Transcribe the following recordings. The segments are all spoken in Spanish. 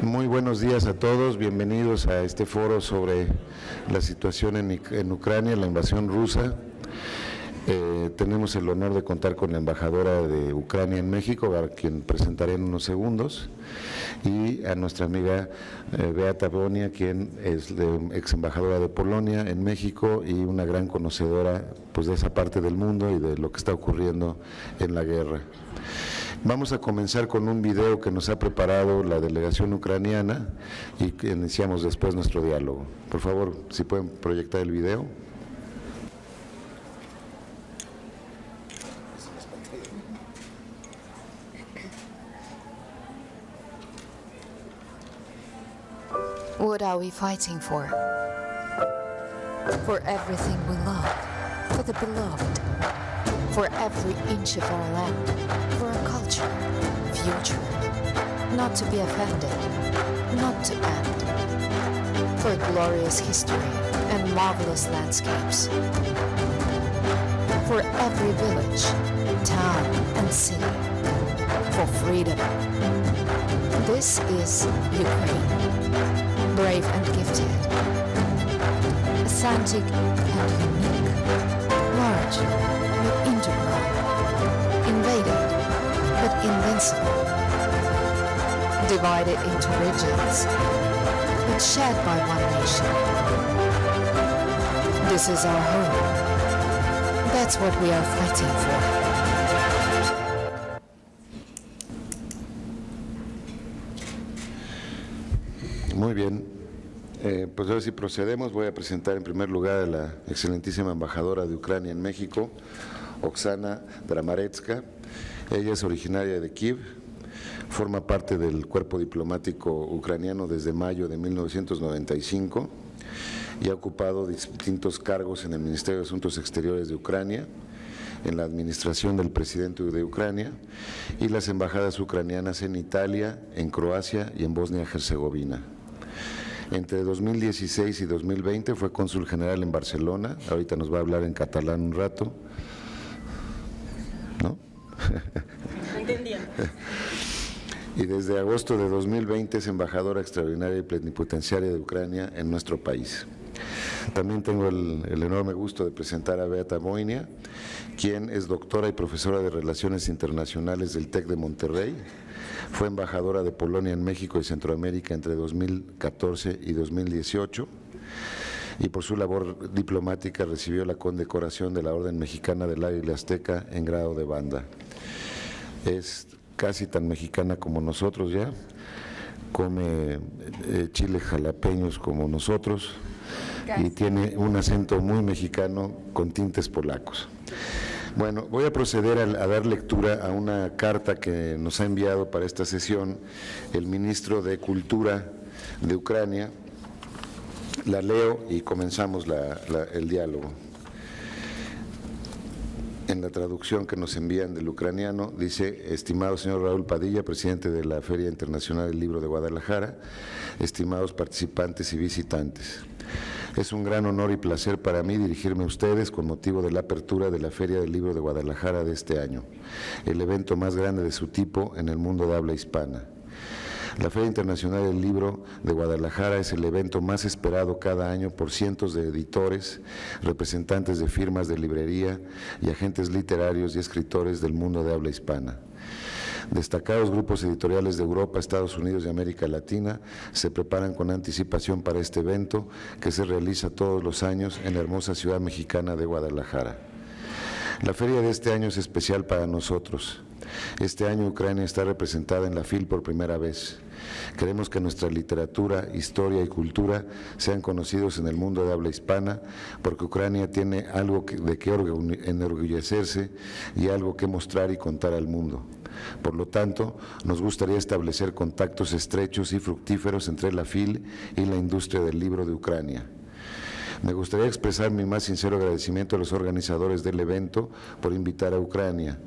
Muy buenos días a todos, bienvenidos a este foro sobre la situación en Ucrania, la invasión rusa. Tenemos el honor de contar con la embajadora de Ucrania en México, a quien presentaré en unos segundos, y a nuestra amiga Beata Bonia, quien es ex embajadora de Polonia en México y una gran conocedora pues, de esa parte del mundo y de lo que está ocurriendo en la guerra. Vamos a comenzar con un video que nos ha preparado la delegación ucraniana y que iniciamos después nuestro diálogo. Por favor, si pueden proyectar el video. What are we fighting for? For everything we love, for the beloved, for every inch of our land, for our culture, future, not to be offended, not to end, for glorious history and marvelous landscapes, for every village, town and city, for freedom. This is Ukraine, brave and gifted, authentic and unique, large but integral, invaded but invincible, divided into regions but shared by one nation. This is our home. That's what we are fighting for. Muy bien, pues ahora sí procedemos. Voy a presentar en primer lugar a la excelentísima embajadora de Ucrania en México, Oksana Dramaretska. Ella es originaria de Kiev, forma parte del cuerpo diplomático ucraniano desde mayo de 1995 y ha ocupado distintos cargos en el Ministerio de Asuntos Exteriores de Ucrania, en la administración del presidente de Ucrania y las embajadas ucranianas en Italia, en Croacia y en Bosnia-Herzegovina. Entre 2016 y 2020 fue cónsul general en Barcelona, ahorita nos va a hablar en catalán un rato, ¿no? Entendiendo. Y desde agosto de 2020 es embajadora extraordinaria y plenipotenciaria de Ucrania en nuestro país. También tengo el enorme gusto de presentar a Beata Bonia, quien es doctora y profesora de Relaciones Internacionales del TEC de Monterrey. Fue embajadora de Polonia en México y Centroamérica entre 2014 y 2018 y por su labor diplomática recibió la condecoración de la Orden Mexicana del Águila Azteca en grado de banda. Es casi tan mexicana como nosotros ya, come chile jalapeños como nosotros y tiene un acento muy mexicano con tintes polacos. Bueno, voy a proceder a dar lectura a una carta que nos ha enviado para esta sesión el ministro de Cultura de Ucrania. La leo y comenzamos el diálogo. En la traducción que nos envían del ucraniano, dice: estimado señor Raúl Padilla, presidente de la Feria Internacional del Libro de Guadalajara, estimados participantes y visitantes. Es un gran honor y placer para mí dirigirme a ustedes con motivo de la apertura de la Feria del Libro de Guadalajara de este año, el evento más grande de su tipo en el mundo de habla hispana. La Feria Internacional del Libro de Guadalajara es el evento más esperado cada año por cientos de editores, representantes de firmas de librería y agentes literarios y escritores del mundo de habla hispana. Destacados grupos editoriales de Europa, Estados Unidos y América Latina se preparan con anticipación para este evento que se realiza todos los años en la hermosa ciudad mexicana de Guadalajara. La feria de este año es especial para nosotros. Este año Ucrania está representada en la FIL por primera vez. Queremos que nuestra literatura, historia y cultura sean conocidos en el mundo de habla hispana, porque Ucrania tiene algo de qué enorgullecerse y algo que mostrar y contar al mundo. Por lo tanto, nos gustaría establecer contactos estrechos y fructíferos entre la FIL y la industria del libro de Ucrania. Me gustaría expresar mi más sincero agradecimiento a los organizadores del evento por invitar a Ucrania.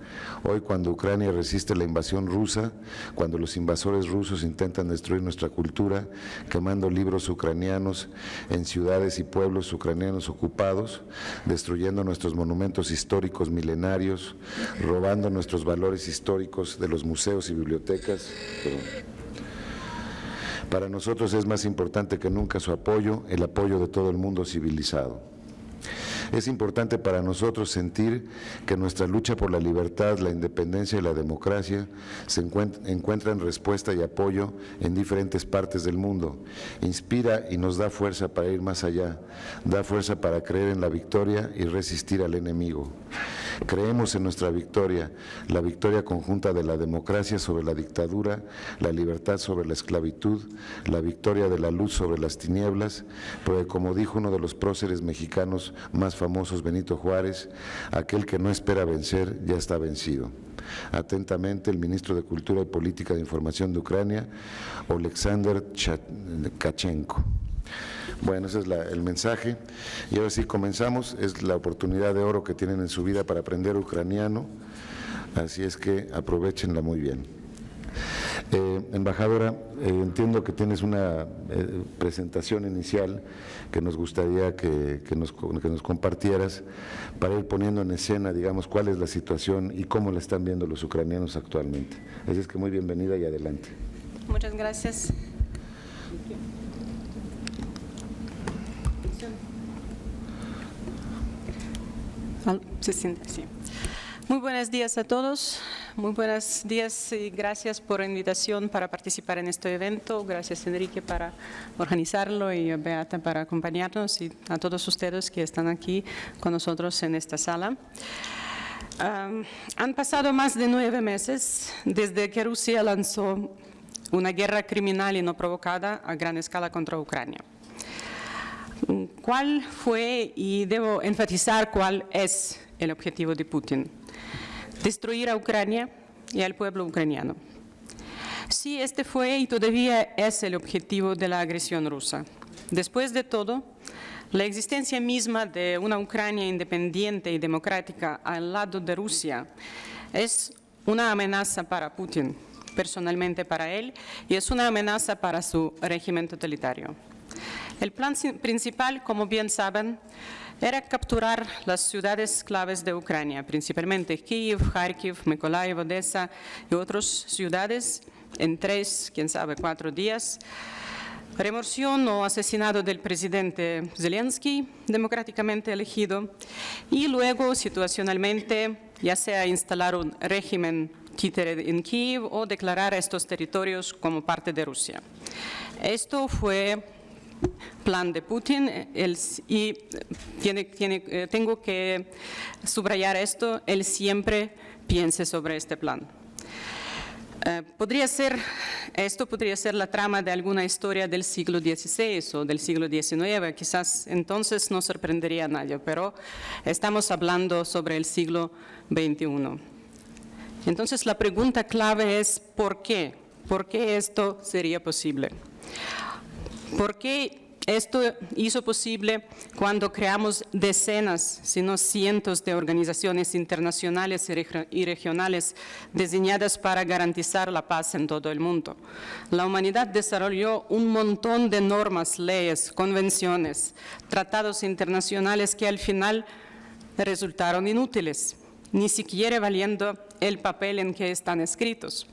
Hoy, cuando Ucrania resiste la invasión rusa, cuando los invasores rusos intentan destruir nuestra cultura, quemando libros ucranianos en ciudades y pueblos ucranianos ocupados, destruyendo nuestros monumentos históricos milenarios, robando nuestros valores históricos de los museos y bibliotecas. Para nosotros es más importante que nunca su apoyo, el apoyo de todo el mundo civilizado. Es importante para nosotros sentir que nuestra lucha por la libertad, la independencia y la democracia se encuentran respuesta y apoyo en diferentes partes del mundo. Inspira y nos da fuerza para ir más allá, da fuerza para creer en la victoria y resistir al enemigo. Creemos en nuestra victoria, la victoria conjunta de la democracia sobre la dictadura, la libertad sobre la esclavitud, la victoria de la luz sobre las tinieblas, porque como dijo uno de los próceres mexicanos más famosos, Benito Juárez, aquel que no espera vencer ya está vencido. Atentamente, el ministro de Cultura y Política de Información de Ucrania, Oleksandr Tkachenko. Bueno, ese es el mensaje. Y ahora sí comenzamos, es la oportunidad de oro que tienen en su vida para aprender ucraniano, así es que aprovechenla muy bien. Embajadora, entiendo que tienes una presentación inicial que nos gustaría que nos compartieras para ir poniendo en escena, digamos, cuál es la situación y cómo la están viendo los ucranianos actualmente. Así es que muy bienvenida y adelante. Muchas gracias. Se siente así. Muy buenos días a todos, muy buenos días y gracias por la invitación para participar en este evento. Gracias Enrique para organizarlo y a Beata para acompañarnos y a todos ustedes que están aquí con nosotros en esta sala. Han pasado más de 9 meses desde que Rusia lanzó una guerra criminal y no provocada a gran escala contra Ucrania. ¿Cuál fue, y debo enfatizar cuál es el objetivo de Putin? Destruir a Ucrania y al pueblo ucraniano. Sí, este fue y todavía es el objetivo de la agresión rusa. Después de todo, la existencia misma de una Ucrania independiente y democrática al lado de Rusia es una amenaza para Putin, personalmente para él, y es una amenaza para su régimen totalitario. El plan principal, como bien saben, era capturar las ciudades claves de Ucrania, principalmente Kiev, Kharkiv, Mykolaiv, Odessa y otras ciudades en 3, quién sabe, 4 días. Remoción o asesinato del presidente Zelensky, democráticamente elegido, y luego, situacionalmente, ya sea instalar un régimen títere en Kiev o declarar estos territorios como parte de Rusia. Esto fue plan de Putin y tengo que subrayar esto, él siempre piensa sobre este plan. Esto podría ser la trama de alguna historia del siglo XVI o del siglo XIX, quizás entonces no sorprendería a nadie, pero estamos hablando sobre el siglo XXI. Entonces la pregunta clave es ¿por qué? ¿Por qué esto sería posible? ¿Por qué esto hizo posible cuando creamos decenas, si no cientos de organizaciones internacionales y regionales diseñadas para garantizar la paz en todo el mundo? La humanidad desarrolló un montón de normas, leyes, convenciones, tratados internacionales que al final resultaron inútiles, ni siquiera valiendo el papel en que están escritos.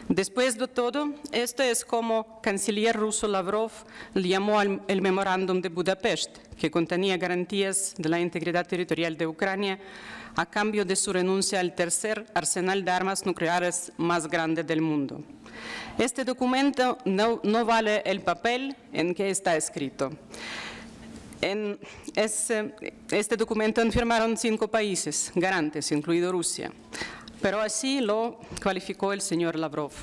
Después de todo, esto es como canciller ruso Lavrov llamó el memorándum de Budapest, que contenía garantías de la integridad territorial de Ucrania a cambio de su renuncia al tercer arsenal de armas nucleares más grande del mundo. Este documento no vale el papel en que está escrito. En este documento firmaron 5 países garantes, incluido Rusia, pero así lo calificó el señor Lavrov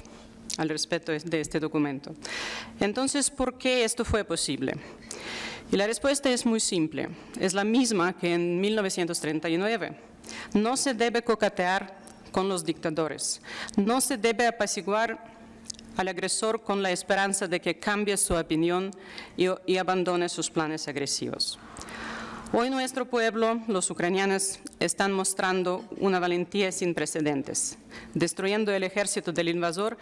al respecto de este documento. Entonces, ¿por qué esto fue posible? Y la respuesta es muy simple, es la misma que en 1939. No se debe coquetear con los dictadores, no se debe apaciguar al agresor con la esperanza de que cambie su opinión y abandone sus planes agresivos. Hoy nuestro pueblo, los ucranianos, están mostrando una valentía sin precedentes, destruyendo el ejército del invasor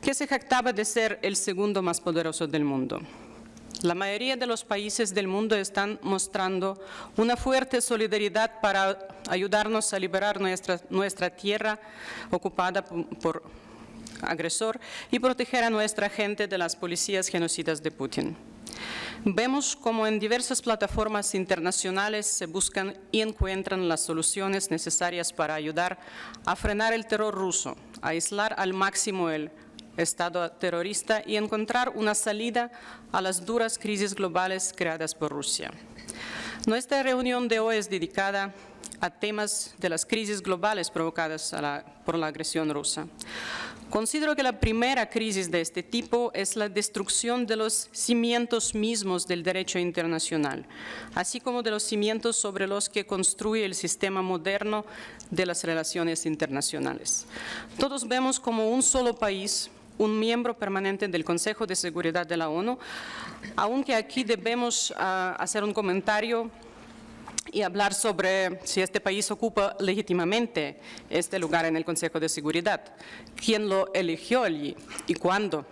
que se jactaba de ser el segundo más poderoso del mundo. La mayoría de los países del mundo están mostrando una fuerte solidaridad para ayudarnos a liberar nuestra tierra ocupada por agresor y proteger a nuestra gente de las policías genocidas de Putin. Vemos como en diversas plataformas internacionales se buscan y encuentran las soluciones necesarias para ayudar a frenar el terror ruso, a aislar al máximo el Estado terrorista y encontrar una salida a las duras crisis globales creadas por Rusia. Nuestra reunión de hoy es dedicada a temas de las crisis globales provocadas por la agresión rusa. Considero que la primera crisis de este tipo es la destrucción de los cimientos mismos del derecho internacional, así como de los cimientos sobre los que construye el sistema moderno de las relaciones internacionales. Todos vemos como un solo país, un miembro permanente del Consejo de Seguridad de la ONU, aunque aquí debemos hacer un comentario y hablar sobre si este país ocupa legítimamente este lugar en el Consejo de Seguridad, quién lo eligió allí y cuándo.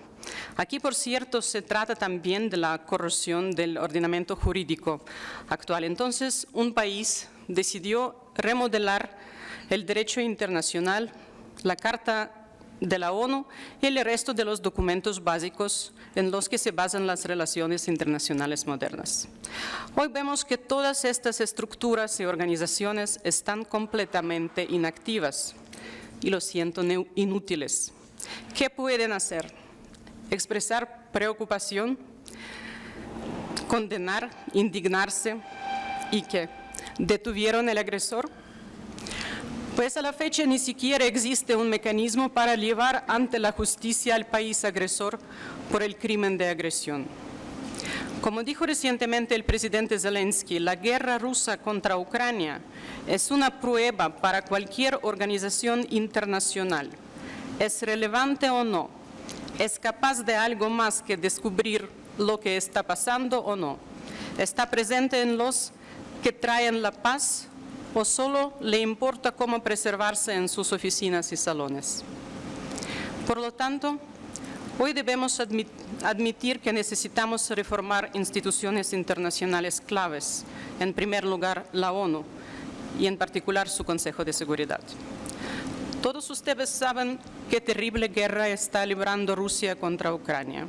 Aquí, por cierto, se trata también de la corrosión del ordenamiento jurídico actual. Entonces, un país decidió remodelar el derecho internacional, la Carta de la ONU y el resto de los documentos básicos en los que se basan las relaciones internacionales modernas. Hoy vemos que todas estas estructuras y organizaciones están completamente inactivas y lo siento, inútiles. ¿Qué pueden hacer? Expresar preocupación, condenar, indignarse y ¿qué? ¿Detuvieron al agresor? Pues a la fecha ni siquiera existe un mecanismo para llevar ante la justicia al país agresor por el crimen de agresión. Como dijo recientemente el presidente Zelensky, la guerra rusa contra Ucrania es una prueba para cualquier organización internacional. ¿Es relevante o no? ¿Es capaz de algo más que descubrir lo que está pasando o no? ¿Está presente en los que traen la paz o solo le importa cómo preservarse en sus oficinas y salones? Por lo tanto, hoy debemos admitir que necesitamos reformar instituciones internacionales claves, en primer lugar la ONU y en particular su Consejo de Seguridad. Todos ustedes saben qué terrible guerra está librando Rusia contra Ucrania.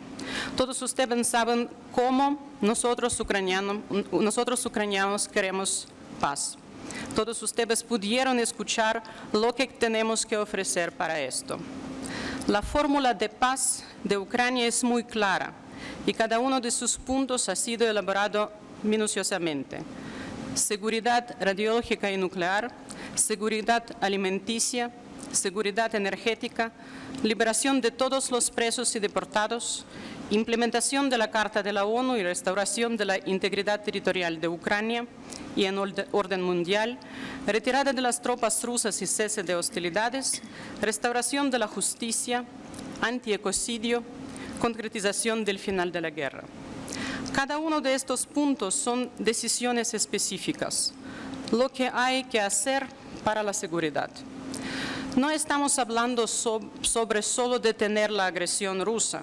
Todos ustedes saben cómo nosotros ucranianos queremos paz. Todos ustedes pudieron escuchar lo que tenemos que ofrecer para esto. La fórmula de paz de Ucrania es muy clara y cada uno de sus puntos ha sido elaborado minuciosamente. Seguridad radiológica y nuclear, seguridad alimenticia, seguridad energética, liberación de todos los presos y deportados, implementación de la Carta de la ONU y restauración de la integridad territorial de Ucrania y en orden mundial, retirada de las tropas rusas y cese de hostilidades, restauración de la justicia, antiecocidio, concretización del final de la guerra. Cada uno de estos puntos son decisiones específicas, lo que hay que hacer para la seguridad. No estamos hablando sobre solo detener la agresión rusa.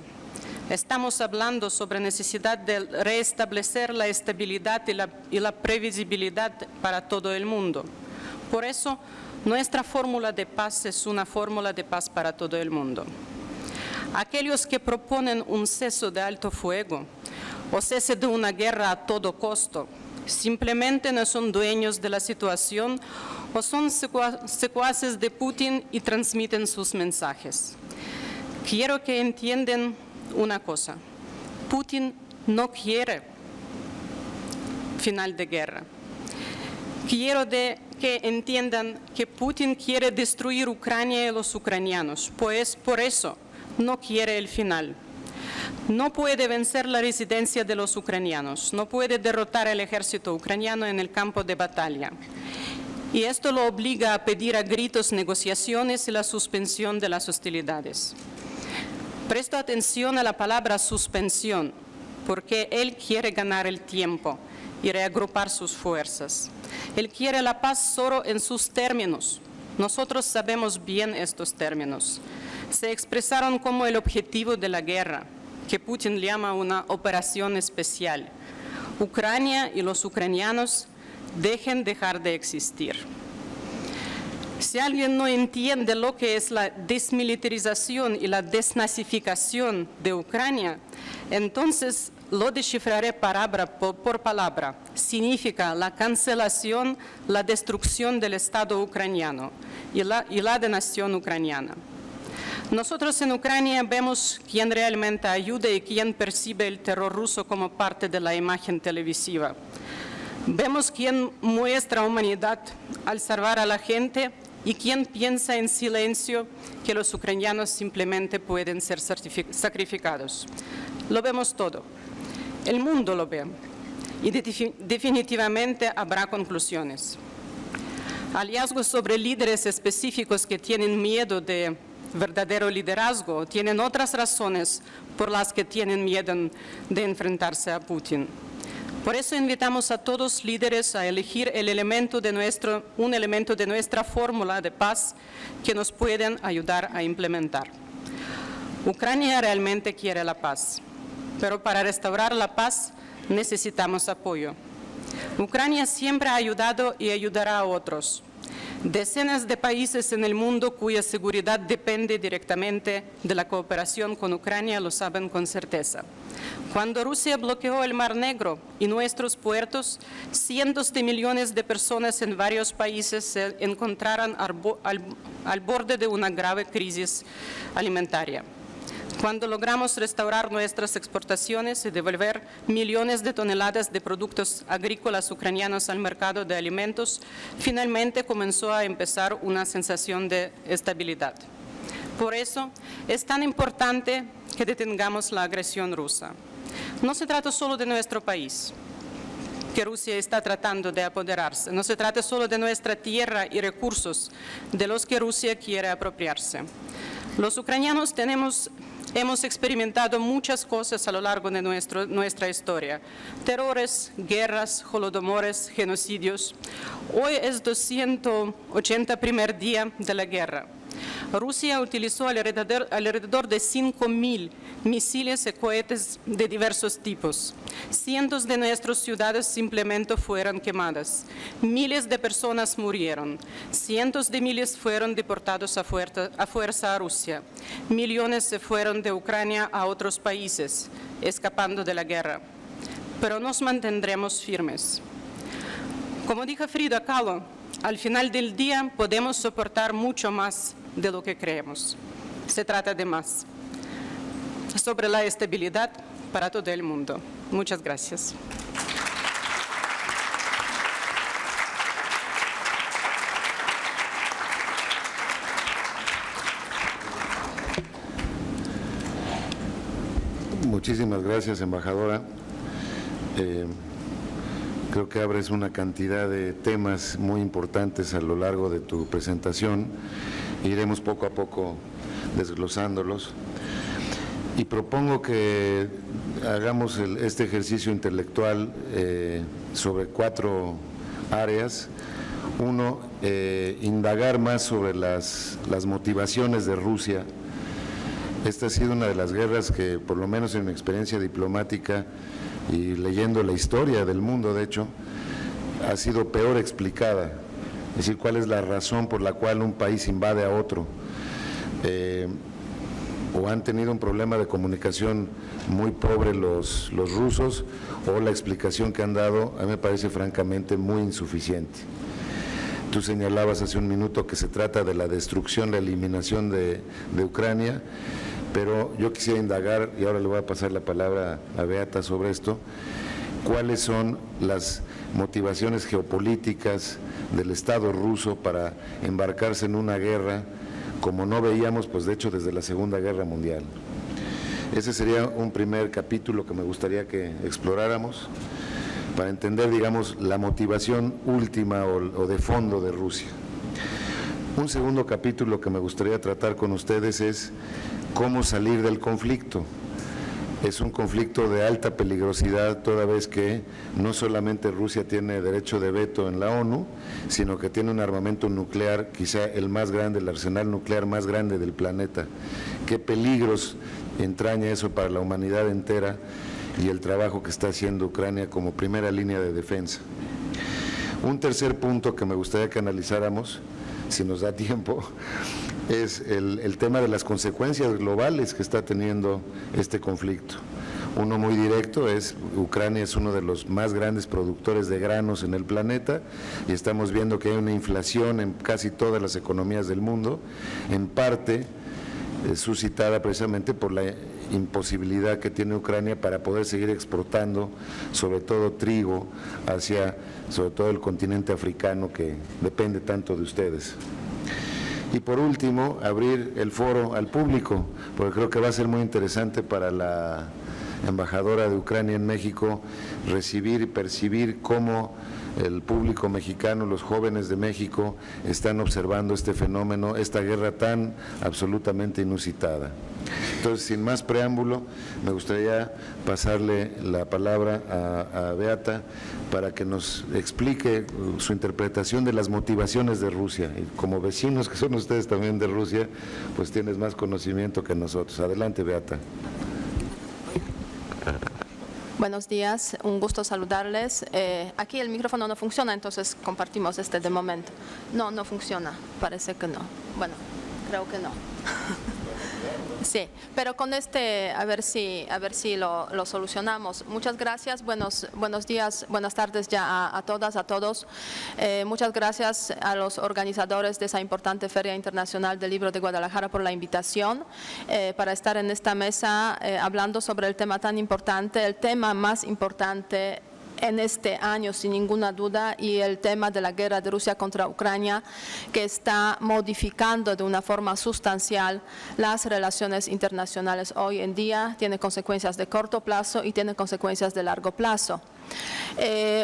Estamos hablando sobre necesidad de restablecer la estabilidad y la previsibilidad para todo el mundo. Por eso, nuestra fórmula de paz es una fórmula de paz para todo el mundo. Aquellos que proponen un cese de alto fuego o cese de una guerra a todo costo simplemente no son dueños de la situación o son secuaces de Putin y transmiten sus mensajes. Quiero que entiendan una cosa: Putin no quiere final de guerra. Quiero que entiendan que Putin quiere destruir Ucrania y los ucranianos, pues por eso no quiere el final. No puede vencer la resistencia de los ucranianos, no puede derrotar al ejército ucraniano en el campo de batalla. Y esto lo obliga a pedir a gritos negociaciones y la suspensión de las hostilidades. Presto atención a la palabra suspensión, porque él quiere ganar el tiempo y reagrupar sus fuerzas. Él quiere la paz solo en sus términos. Nosotros sabemos bien estos términos. Se expresaron como el objetivo de la guerra, que Putin llama una operación especial. Ucrania y los ucranianos dejar de existir. Si alguien no entiende lo que es la desmilitarización y la desnazificación de Ucrania, entonces lo descifraré palabra por palabra. Significa la cancelación, la destrucción del Estado ucraniano y la de nación ucraniana. Nosotros en Ucrania vemos quién realmente ayuda y quién percibe el terror ruso como parte de la imagen televisiva. Vemos quién muestra humanidad al salvar a la gente y quién piensa en silencio que los ucranianos simplemente pueden ser sacrificados. Lo vemos todo. El mundo lo ve y definitivamente habrá conclusiones. Hallazgos sobre líderes específicos que tienen miedo de verdadero liderazgo, tienen otras razones por las que tienen miedo de enfrentarse a Putin. Por eso invitamos a todos los líderes a elegir un elemento de nuestra fórmula de paz que nos pueden ayudar a implementar. Ucrania realmente quiere la paz, pero para restaurar la paz necesitamos apoyo. Ucrania siempre ha ayudado y ayudará a otros. Decenas de países en el mundo cuya seguridad depende directamente de la cooperación con Ucrania lo saben con certeza. Cuando Rusia bloqueó el Mar Negro y nuestros puertos, cientos de millones de personas en varios países se encontraron al borde de una grave crisis alimentaria. Cuando logramos restaurar nuestras exportaciones y devolver millones de toneladas de productos agrícolas ucranianos al mercado de alimentos, finalmente comenzó a empezar una sensación de estabilidad. Por eso es tan importante que detengamos la agresión rusa. No se trata solo de nuestro país, que Rusia está tratando de apoderarse. No se trata solo de nuestra tierra y recursos de los que Rusia quiere apropiarse. Los ucranianos hemos experimentado muchas cosas a lo largo de nuestra historia. Terrores, guerras, holodomores, genocidios. Hoy es 281 día de la guerra. Rusia utilizó alrededor de 5.000 misiles y cohetes de diversos tipos. Cientos de nuestras ciudades simplemente fueron quemadas. Miles de personas murieron. Cientos de miles fueron deportados a fuerza a Rusia. Millones se fueron de Ucrania a otros países, escapando de la guerra. Pero nos mantendremos firmes. Como dijo Frida Kahlo, al final del día podemos soportar mucho más de lo que creemos. Se trata de más. Sobre la estabilidad para todo el mundo. Muchas gracias. Muchísimas gracias, embajadora. Creo que abres una cantidad de temas muy importantes a lo largo de tu presentación. Iremos poco a poco desglosándolos. Y propongo que hagamos este ejercicio intelectual sobre 4 áreas. Uno, indagar más sobre las motivaciones de Rusia. Esta ha sido una de las guerras que, por lo menos en mi experiencia diplomática y leyendo la historia del mundo, de hecho, ha sido peor explicada. Es decir, cuál es la razón por la cual un país invade a otro. O han tenido un problema de comunicación muy pobre los rusos, o la explicación que han dado, a mí me parece francamente muy insuficiente. Tú señalabas hace un minuto que se trata de la destrucción, la eliminación de Ucrania, pero yo quisiera indagar, y ahora le voy a pasar la palabra a Beata sobre esto, cuáles son las motivaciones geopolíticas del Estado ruso para embarcarse en una guerra como no veíamos, pues de hecho, desde la Segunda Guerra Mundial. Ese sería un primer capítulo que me gustaría que exploráramos para entender, digamos, la motivación última o de fondo de Rusia. Un segundo capítulo que me gustaría tratar con ustedes es cómo salir del conflicto. Es un conflicto de alta peligrosidad, toda vez que no solamente Rusia tiene derecho de veto en la ONU, sino que tiene un armamento nuclear, quizá el más grande, el arsenal nuclear más grande del planeta. ¿Qué peligros entraña eso para la humanidad entera y el trabajo que está haciendo Ucrania como primera línea de defensa? Un tercer punto que me gustaría que analizáramos, si nos da tiempo, es el tema de las consecuencias globales que está teniendo este conflicto. Uno muy directo es, Ucrania es uno de los más grandes productores de granos en el planeta y estamos viendo que hay una inflación en casi todas las economías del mundo, en parte suscitada precisamente por la imposibilidad que tiene Ucrania para poder seguir exportando, sobre todo trigo, hacia sobre todo el continente africano que depende tanto de ustedes. Y por último, abrir el foro al público, porque creo que va a ser muy interesante para la embajadora de Ucrania en México recibir y percibir cómo el público mexicano, los jóvenes de México están observando este fenómeno, esta guerra tan absolutamente inusitada. Entonces, sin más preámbulo, me gustaría pasarle la palabra a Beata para que nos explique su interpretación de las motivaciones de Rusia. Y como vecinos que son ustedes también de Rusia, pues tienes más conocimiento que nosotros. Adelante, Beata. Buenos días, un gusto saludarles. Aquí el micrófono no funciona, entonces compartimos de momento. No funciona, parece que no. Bueno, creo que no. Sí, pero con a ver si lo solucionamos. Muchas gracias, buenos días, buenas tardes ya a todas, a todos. Muchas gracias a los organizadores de esa importante Feria Internacional del Libro de Guadalajara por la invitación para estar en esta mesa hablando sobre el tema tan importante, el tema más importante en este año, sin ninguna duda, y el tema de la guerra de Rusia contra Ucrania, que está modificando de una forma sustancial las relaciones internacionales hoy en día, tiene consecuencias de corto plazo y tiene consecuencias de largo plazo.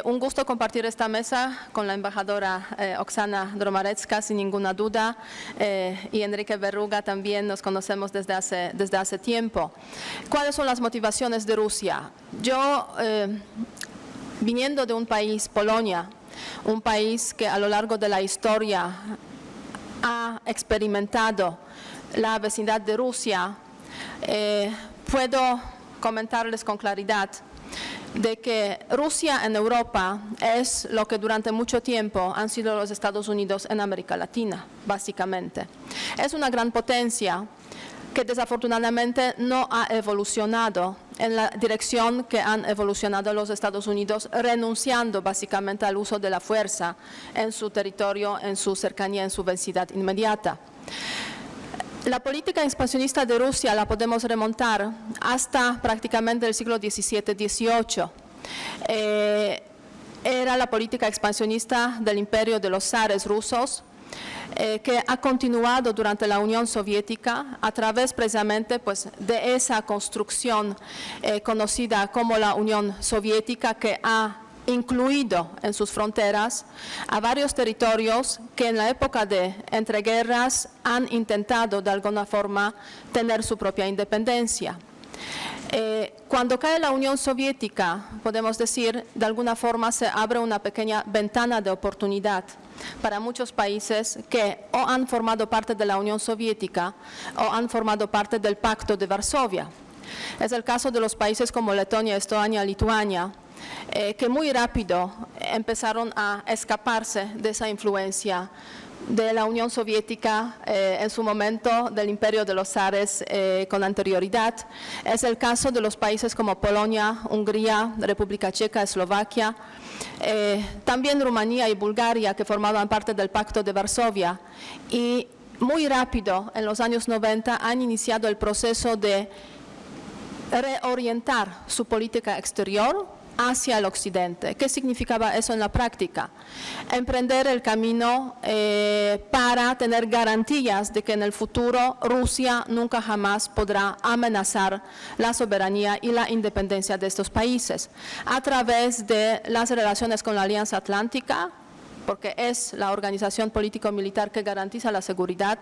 Un gusto compartir esta mesa con la embajadora Oksana Dromarecka, sin ninguna duda, y Enrique Berruga también nos conocemos desde hace tiempo. ¿Cuáles son las motivaciones de Rusia? Yo, viniendo de un país, Polonia, un país que a lo largo de la historia ha experimentado la vecindad de Rusia, puedo comentarles con claridad de que Rusia en Europa es lo que durante mucho tiempo han sido los Estados Unidos en América Latina, básicamente. Es una gran potencia que desafortunadamente no ha evolucionado en la dirección que han evolucionado los Estados Unidos, renunciando básicamente al uso de la fuerza en su territorio, en su cercanía, en su vecindad inmediata. La política expansionista de Rusia la podemos remontar hasta prácticamente el siglo XVII-XVIII. Era la política expansionista del imperio de los zares rusos, que ha continuado durante la Unión Soviética a través precisamente de esa construcción conocida como la Unión Soviética, que ha incluido en sus fronteras a varios territorios que en la época de entreguerras han intentado de alguna forma tener su propia independencia. Cuando cae la Unión Soviética, podemos decir, de alguna forma se abre una pequeña ventana de oportunidad para muchos países que o han formado parte de la Unión Soviética o han formado parte del Pacto de Varsovia. Es el caso de los países como Letonia, Estonia, Lituania, que muy rápido empezaron a escaparse de esa influencia de la Unión Soviética en su momento, del imperio de los zares con anterioridad. Es el caso de los países como Polonia, Hungría, República Checa, Eslovaquia, también Rumanía y Bulgaria, que formaban parte del Pacto de Varsovia, y muy rápido, en los años 90, han iniciado el proceso de reorientar su política exterior hacia el occidente. ¿Qué significaba eso en la práctica? Emprender el camino para tener garantías de que en el futuro Rusia nunca jamás podrá amenazar la soberanía y la independencia de estos países a través de las relaciones con la Alianza Atlántica, porque es la organización político-militar que garantiza la seguridad,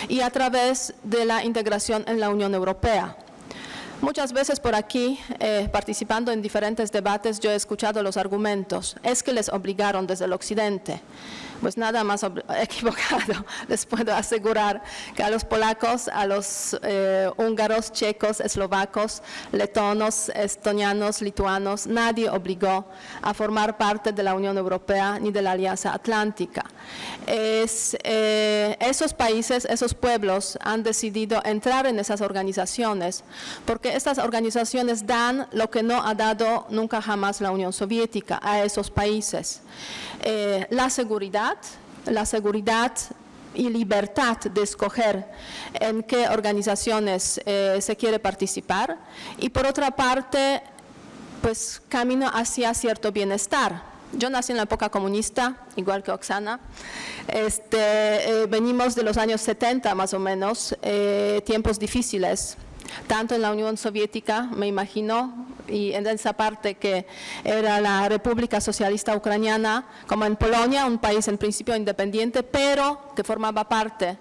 y a través de la integración en la Unión Europea. Muchas veces por aquí, participando en diferentes debates, yo he escuchado los argumentos. Es que les obligaron desde el occidente. Pues nada más equivocado. Les puedo asegurar que a los polacos, a los húngaros, checos, eslovacos, letonos, estonianos, lituanos, nadie obligó a formar parte de la Unión Europea ni de la Alianza Atlántica. Esos países, esos pueblos han decidido entrar en esas organizaciones porque estas organizaciones dan lo que no ha dado nunca jamás la Unión Soviética a esos países. La seguridad y libertad de escoger en qué organizaciones se quiere participar y por otra parte, pues camino hacia cierto bienestar. Yo nací en la época comunista, igual que Oksana. Venimos de los años 70 más o menos, tiempos difíciles, tanto en la Unión Soviética, me imagino, y en esa parte que era la República Socialista Ucraniana, como en Polonia, un país en principio independiente, pero que formaba parte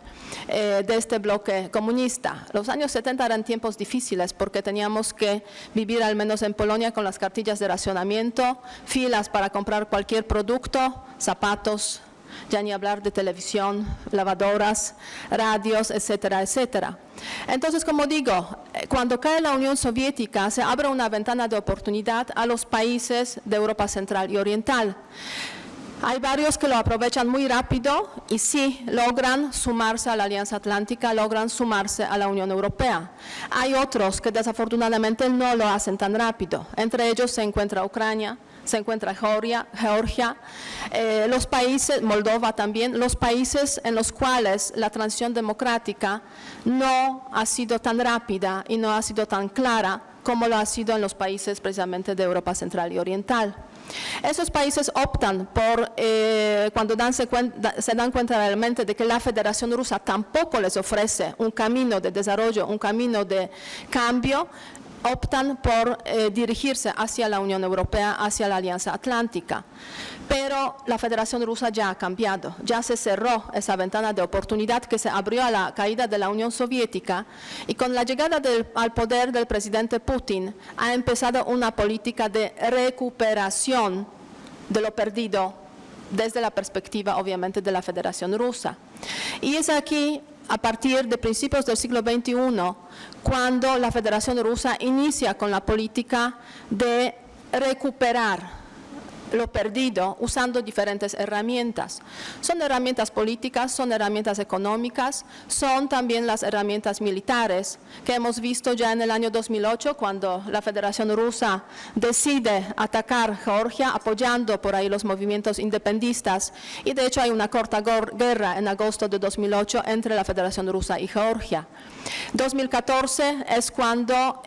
de este bloque comunista. Los años 70 eran tiempos difíciles porque teníamos que vivir al menos en Polonia con las cartillas de racionamiento, filas para comprar cualquier producto, zapatos, ya ni hablar de televisión, lavadoras, radios, etcétera, etcétera. Entonces, como digo, cuando cae la Unión Soviética, se abre una ventana de oportunidad a los países de Europa Central y Oriental. Hay varios que lo aprovechan muy rápido y sí logran sumarse a la Alianza Atlántica, logran sumarse a la Unión Europea. Hay otros que desafortunadamente no lo hacen tan rápido. Entre ellos se encuentra Ucrania, se encuentra Georgia, los países, Moldova también, los países en los cuales la transición democrática no ha sido tan rápida y no ha sido tan clara como lo ha sido en los países precisamente de Europa Central y Oriental. Esos países optan por, cuando se dan cuenta realmente de que la Federación Rusa tampoco les ofrece un camino de desarrollo, un camino de cambio, optan por dirigirse hacia la Unión Europea, hacia la Alianza Atlántica. Pero la Federación Rusa ya ha cambiado, ya se cerró esa ventana de oportunidad que se abrió a la caída de la Unión Soviética y con la llegada al poder del presidente Putin ha empezado una política de recuperación de lo perdido desde la perspectiva obviamente de la Federación Rusa. Y es aquí, a partir de principios del siglo XXI, cuando la Federación Rusa inicia con la política de recuperar lo perdido usando diferentes herramientas. Son herramientas políticas, son herramientas económicas, son también las herramientas militares que hemos visto ya en el año 2008 cuando la Federación Rusa decide atacar Georgia apoyando por ahí los movimientos independistas y de hecho hay una corta guerra en agosto de 2008 entre la Federación Rusa y Georgia. 2014 es cuando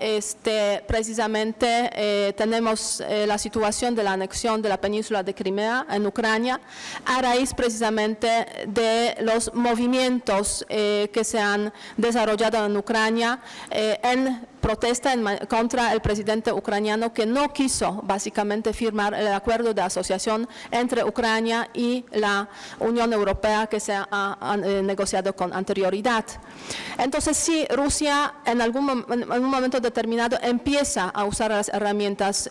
precisamente tenemos la situación de la anexión de la península de Crimea en Ucrania a raíz precisamente de los movimientos que se han desarrollado en Ucrania en protesta contra el presidente ucraniano que no quiso básicamente firmar el acuerdo de asociación entre Ucrania y la Unión Europea que se ha negociado con anterioridad. Entonces sí, Rusia en un momento determinado empieza a usar las herramientas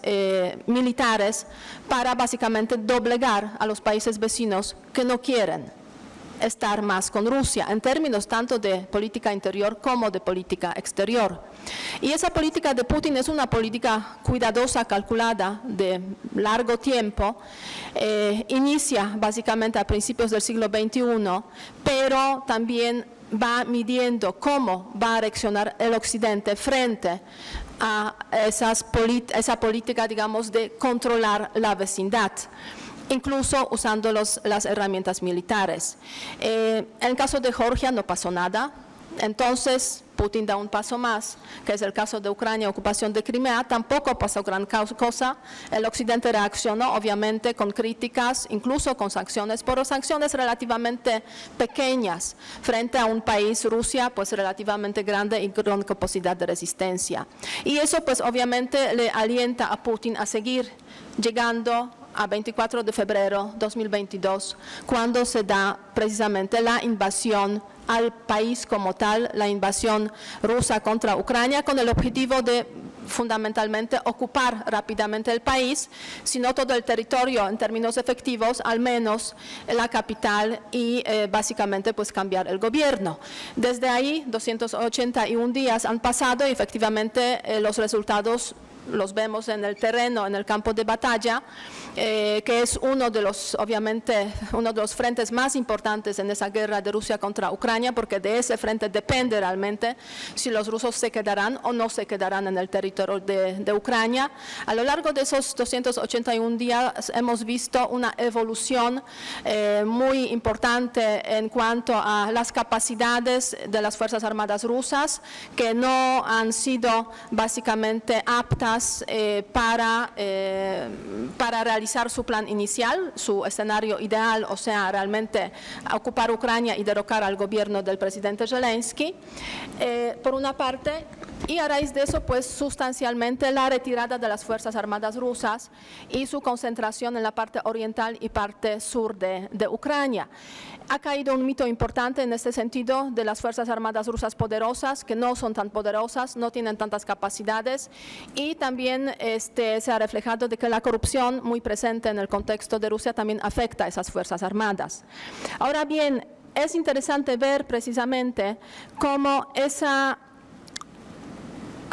militares para básicamente doblegar a los países vecinos que no quieren estar más con Rusia, en términos tanto de política interior como de política exterior. Y esa política de Putin es una política cuidadosa, calculada, de largo tiempo, inicia básicamente a principios del siglo XXI, pero también va midiendo cómo va a reaccionar el Occidente frente a esa política, digamos, de controlar la vecindad, incluso usando las herramientas militares. En el caso de Georgia no pasó nada, entonces Putin da un paso más, que es el caso de Ucrania, ocupación de Crimea, tampoco pasó gran cosa, el Occidente reaccionó obviamente con críticas, incluso con sanciones, pero sanciones relativamente pequeñas frente a un país, Rusia, pues relativamente grande y con capacidad de resistencia. Y eso pues obviamente le alienta a Putin a seguir llegando a 24 de febrero 2022, cuando se da precisamente la invasión al país como tal, la invasión rusa contra Ucrania, con el objetivo de fundamentalmente ocupar rápidamente el país, sino todo el territorio en términos efectivos, al menos la capital, y básicamente pues cambiar el gobierno. Desde ahí 281 días han pasado y efectivamente los resultados los vemos en el terreno, en el campo de batalla, que es obviamente, uno de los frentes más importantes en esa guerra de Rusia contra Ucrania, porque de ese frente depende realmente si los rusos se quedarán o no se quedarán en el territorio de Ucrania. A lo largo de esos 281 días hemos visto una evolución muy importante en cuanto a las capacidades de las Fuerzas Armadas rusas, que no han sido básicamente aptas para realizar su plan inicial, su escenario ideal, o sea, realmente ocupar Ucrania y derrocar al gobierno del presidente Zelensky, por una parte, y a raíz de eso, pues sustancialmente la retirada de las Fuerzas Armadas rusas y su concentración en la parte oriental y parte sur de Ucrania. Ha caído un mito importante en este sentido de las Fuerzas Armadas rusas poderosas, que no son tan poderosas, no tienen tantas capacidades, y también se ha reflejado de que la corrupción muy presente en el contexto de Rusia también afecta a esas Fuerzas Armadas. Ahora bien, es interesante ver precisamente cómo esa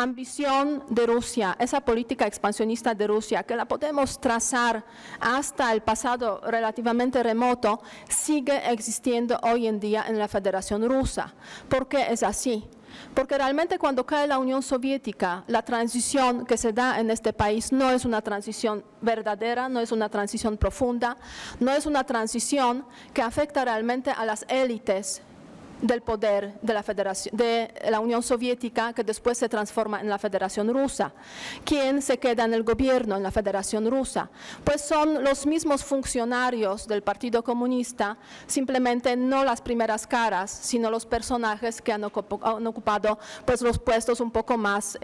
ambición de Rusia, esa política expansionista de Rusia, que la podemos trazar hasta el pasado relativamente remoto, sigue existiendo hoy en día en la Federación Rusa. ¿Por qué es así? Porque realmente cuando cae la Unión Soviética, la transición que se da en este país no es una transición verdadera, no es una transición profunda, no es una transición que afecta realmente a las élites del poder de la Federación, de la Unión Soviética, que después se transforma en la Federación Rusa. ¿Quién se queda en el gobierno en la Federación Rusa? Pues son los mismos funcionarios del Partido Comunista, simplemente no las primeras caras, sino los personajes que han ocupado pues, los puestos un poco más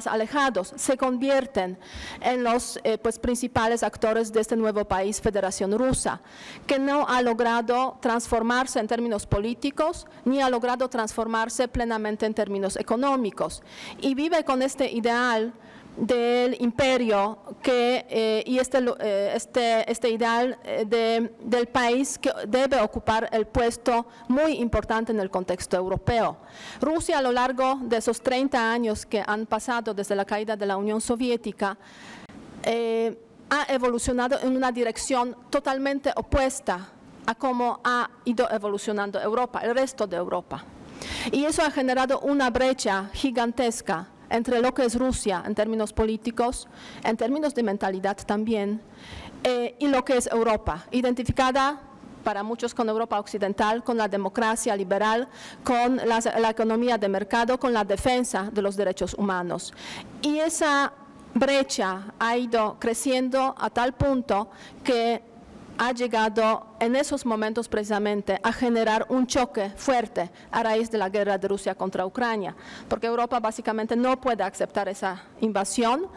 alejados. Se convierten en los pues, principales actores de este nuevo país, Federación Rusa, que no ha logrado transformarse en términos políticos, ni ha logrado transformarse plenamente en términos económicos, y vive con este ideal del imperio y este ideal del país que debe ocupar el puesto muy importante en el contexto europeo. Rusia, a lo largo de esos 30 años que han pasado desde la caída de la Unión Soviética, ha evolucionado en una dirección totalmente opuesta a cómo ha ido evolucionando Europa, el resto de Europa. Y eso ha generado una brecha gigantesca entre lo que es Rusia en términos políticos, en términos de mentalidad también, y lo que es Europa, identificada para muchos con Europa occidental, con la democracia liberal, con la economía de mercado, con la defensa de los derechos humanos. Y esa brecha ha ido creciendo a tal punto que ha llegado en esos momentos precisamente a generar un choque fuerte a raíz de la guerra de Rusia contra Ucrania, porque Europa básicamente no puede aceptar esa invasión,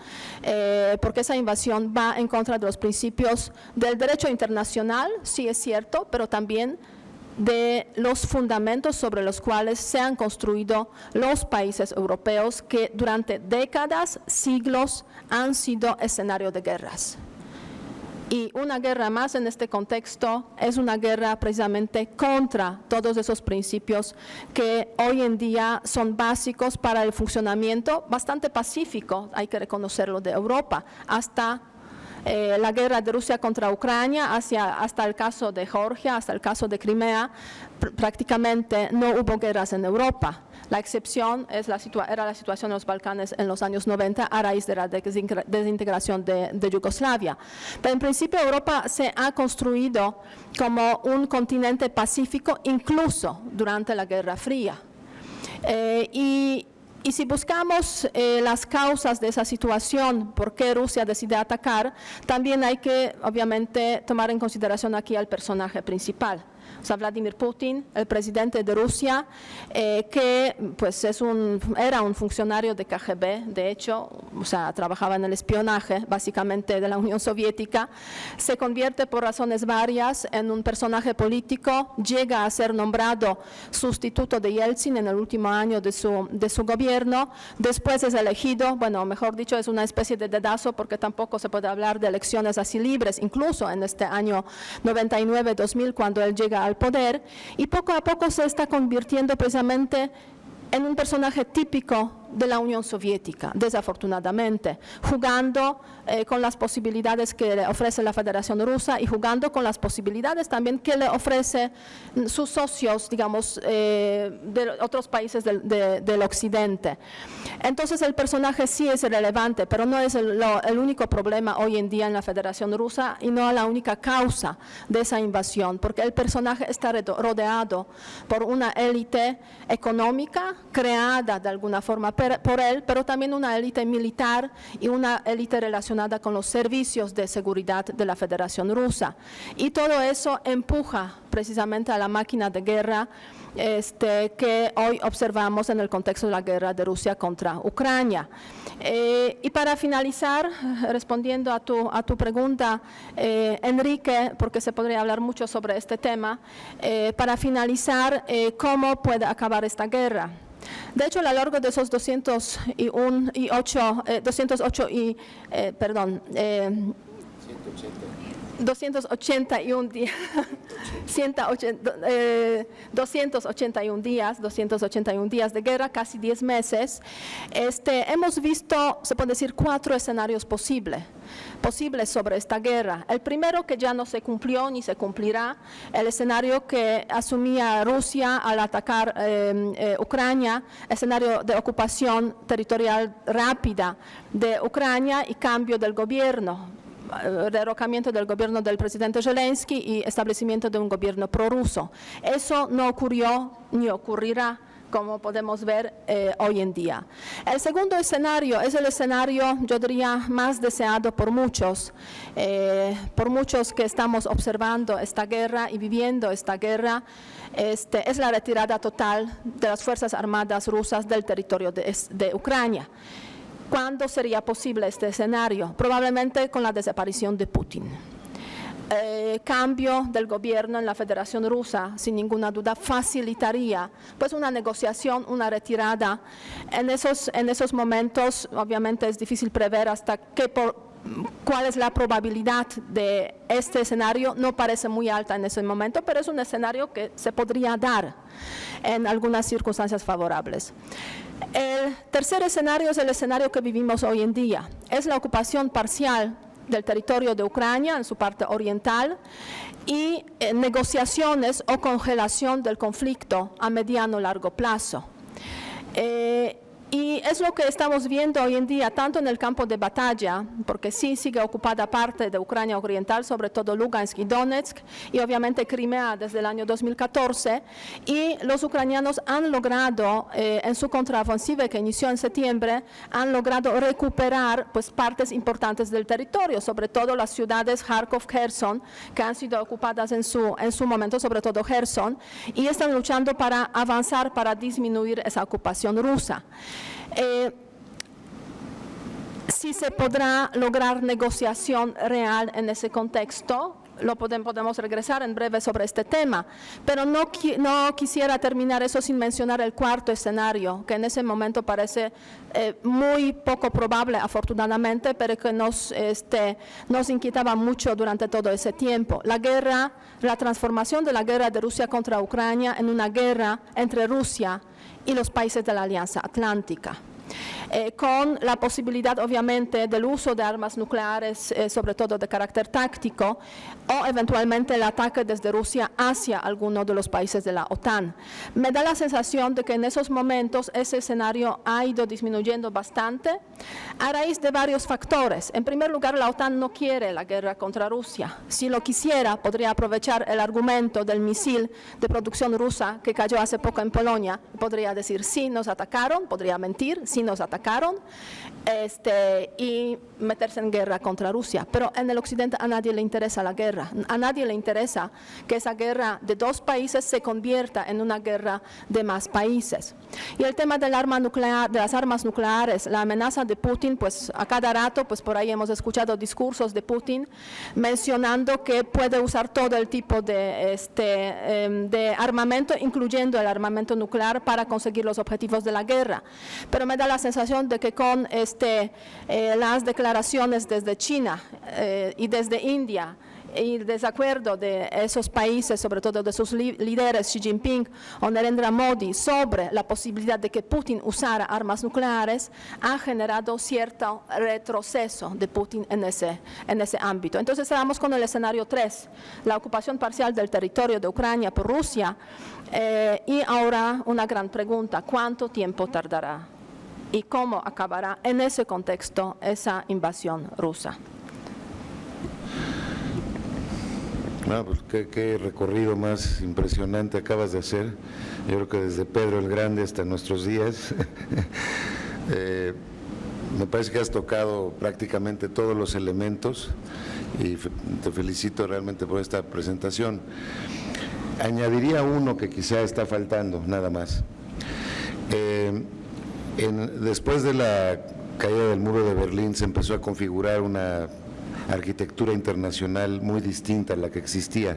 porque esa invasión va en contra de los principios del derecho internacional, sí es cierto, pero también de los fundamentos sobre los cuales se han construido los países europeos que durante décadas, siglos, han sido escenario de guerras. Y una guerra más en este contexto es una guerra precisamente contra todos esos principios que hoy en día son básicos para el funcionamiento bastante pacífico, hay que reconocerlo, de Europa, hasta la guerra de Rusia contra Ucrania, hasta el caso de Georgia, hasta el caso de Crimea, prácticamente no hubo guerras en Europa. La excepción era la situación en los Balcanes en los años 90 a raíz de la desintegración de Yugoslavia. Pero en principio Europa se ha construido como un continente pacífico incluso durante la Guerra Fría. Y si buscamos las causas de esa situación, por qué Rusia decide atacar, también hay que obviamente tomar en consideración aquí al personaje principal. o sea, Vladimir Putin, el presidente de Rusia, que pues era un funcionario de KGB, de hecho, o sea, trabajaba en el espionaje, básicamente de la Unión Soviética, se convierte por razones varias en un personaje político, llega a ser nombrado sustituto de Yeltsin en el último año de su gobierno, después es elegido, bueno, mejor dicho, es una especie de dedazo porque tampoco se puede hablar de elecciones así libres, incluso en este año 99-2000 cuando él llega al poder, y poco a poco se está convirtiendo precisamente en un personaje típico de la Unión Soviética, desafortunadamente, jugando con las posibilidades que le ofrece la Federación Rusa y jugando con las posibilidades también que le ofrece sus socios, digamos, de otros países del Occidente. Entonces el personaje sí es relevante, pero no es el único problema hoy en día en la Federación Rusa y no la única causa de esa invasión, porque el personaje está rodeado por una élite económica creada de alguna forma por él, pero también una élite militar y una élite relacionada con los servicios de seguridad de la Federación Rusa. Y todo eso empuja precisamente a la máquina de guerra que hoy observamos en el contexto de la guerra de Rusia contra Ucrania. Y para finalizar, respondiendo a tu pregunta, Enrique, porque se podría hablar mucho sobre este tema, para finalizar, ¿cómo puede acabar esta guerra? De hecho, a lo largo de esos 281 días de guerra, casi 10 meses, hemos visto, se puede decir, 4 escenarios posibles sobre esta guerra. El primero, que ya no se cumplió ni se cumplirá, el escenario que asumía Rusia al atacar Ucrania, escenario de ocupación territorial rápida de Ucrania y cambio del gobierno, derrocamiento del gobierno del presidente Zelensky y establecimiento de un gobierno prorruso. Eso no ocurrió ni ocurrirá, como podemos ver hoy en día. El segundo escenario es el escenario, yo diría, más deseado por muchos que estamos observando esta guerra y viviendo esta guerra, es la retirada total de las Fuerzas Armadas rusas del territorio de Ucrania. ¿Cuándo sería posible este escenario? Probablemente con la desaparición de Putin. Cambio del gobierno en la Federación Rusa, sin ninguna duda, facilitaría pues una negociación, una retirada. En esos momentos, obviamente es difícil prever hasta cuál es la probabilidad de este escenario. No parece muy alta en ese momento, pero es un escenario que se podría dar en algunas circunstancias favorables. El tercer escenario es el escenario que vivimos hoy en día. Es la ocupación parcial del territorio de Ucrania en su parte oriental y negociaciones o congelación del conflicto a mediano o largo plazo. Y es lo que estamos viendo hoy en día, tanto en el campo de batalla, porque sí sigue ocupada parte de Ucrania Oriental, sobre todo Lugansk y Donetsk, y obviamente Crimea desde el año 2014, y los ucranianos han logrado, en su contraofensiva que inició en septiembre, han logrado recuperar pues, partes importantes del territorio, sobre todo las ciudades Kharkov, Kherson, que han sido ocupadas en su momento, sobre todo Kherson, y están luchando para avanzar, para disminuir esa ocupación rusa. Si se podrá lograr negociación real en ese contexto, podemos regresar en breve sobre este tema, pero no quisiera terminar eso sin mencionar el cuarto escenario, que en ese momento parece muy poco probable, afortunadamente, pero que nos inquietaba mucho durante todo ese tiempo. La transformación de la guerra de Rusia contra Ucrania en una guerra entre Rusia y los países de la Alianza Atlántica. Con la posibilidad, obviamente, del uso de armas nucleares, sobre todo de carácter táctico, o eventualmente el ataque desde Rusia hacia alguno de los países de la OTAN. Me da la sensación de que en esos momentos ese escenario ha ido disminuyendo bastante a raíz de varios factores. En primer lugar, la OTAN no quiere la guerra contra Rusia. Si lo quisiera, podría aprovechar el argumento del misil de producción rusa que cayó hace poco en Polonia. Podría decir, sí, nos atacaron, podría mentir, vecinos atacaron, y meterse en guerra contra Rusia. Pero en el occidente a nadie le interesa la guerra, a nadie le interesa que esa guerra de dos países se convierta en una guerra de más países. Y el tema del arma nuclear, de las armas nucleares, la amenaza de Putin, pues a cada rato, pues por ahí hemos escuchado discursos de Putin mencionando que puede usar todo el tipo de armamento, incluyendo el armamento nuclear, para conseguir los objetivos de la guerra. Pero me da la sensación de que con las declaraciones desde China y desde India, y el desacuerdo de esos países, sobre todo de sus líderes Xi Jinping o Narendra Modi, sobre la posibilidad de que Putin usara armas nucleares, ha generado cierto retroceso de Putin en ese ámbito. Entonces estamos con el escenario 3, la ocupación parcial del territorio de Ucrania por Rusia, y ahora una gran pregunta: ¿cuánto tiempo tardará? ¿Y cómo acabará en ese contexto esa invasión rusa? No, pues qué recorrido más impresionante acabas de hacer. Yo creo que desde Pedro el Grande hasta nuestros días. Me parece que has tocado prácticamente todos los elementos y te felicito realmente por esta presentación. Añadiría uno que quizá está faltando, nada más. Después de la caída del muro de Berlín se empezó a configurar una arquitectura internacional muy distinta a la que existía.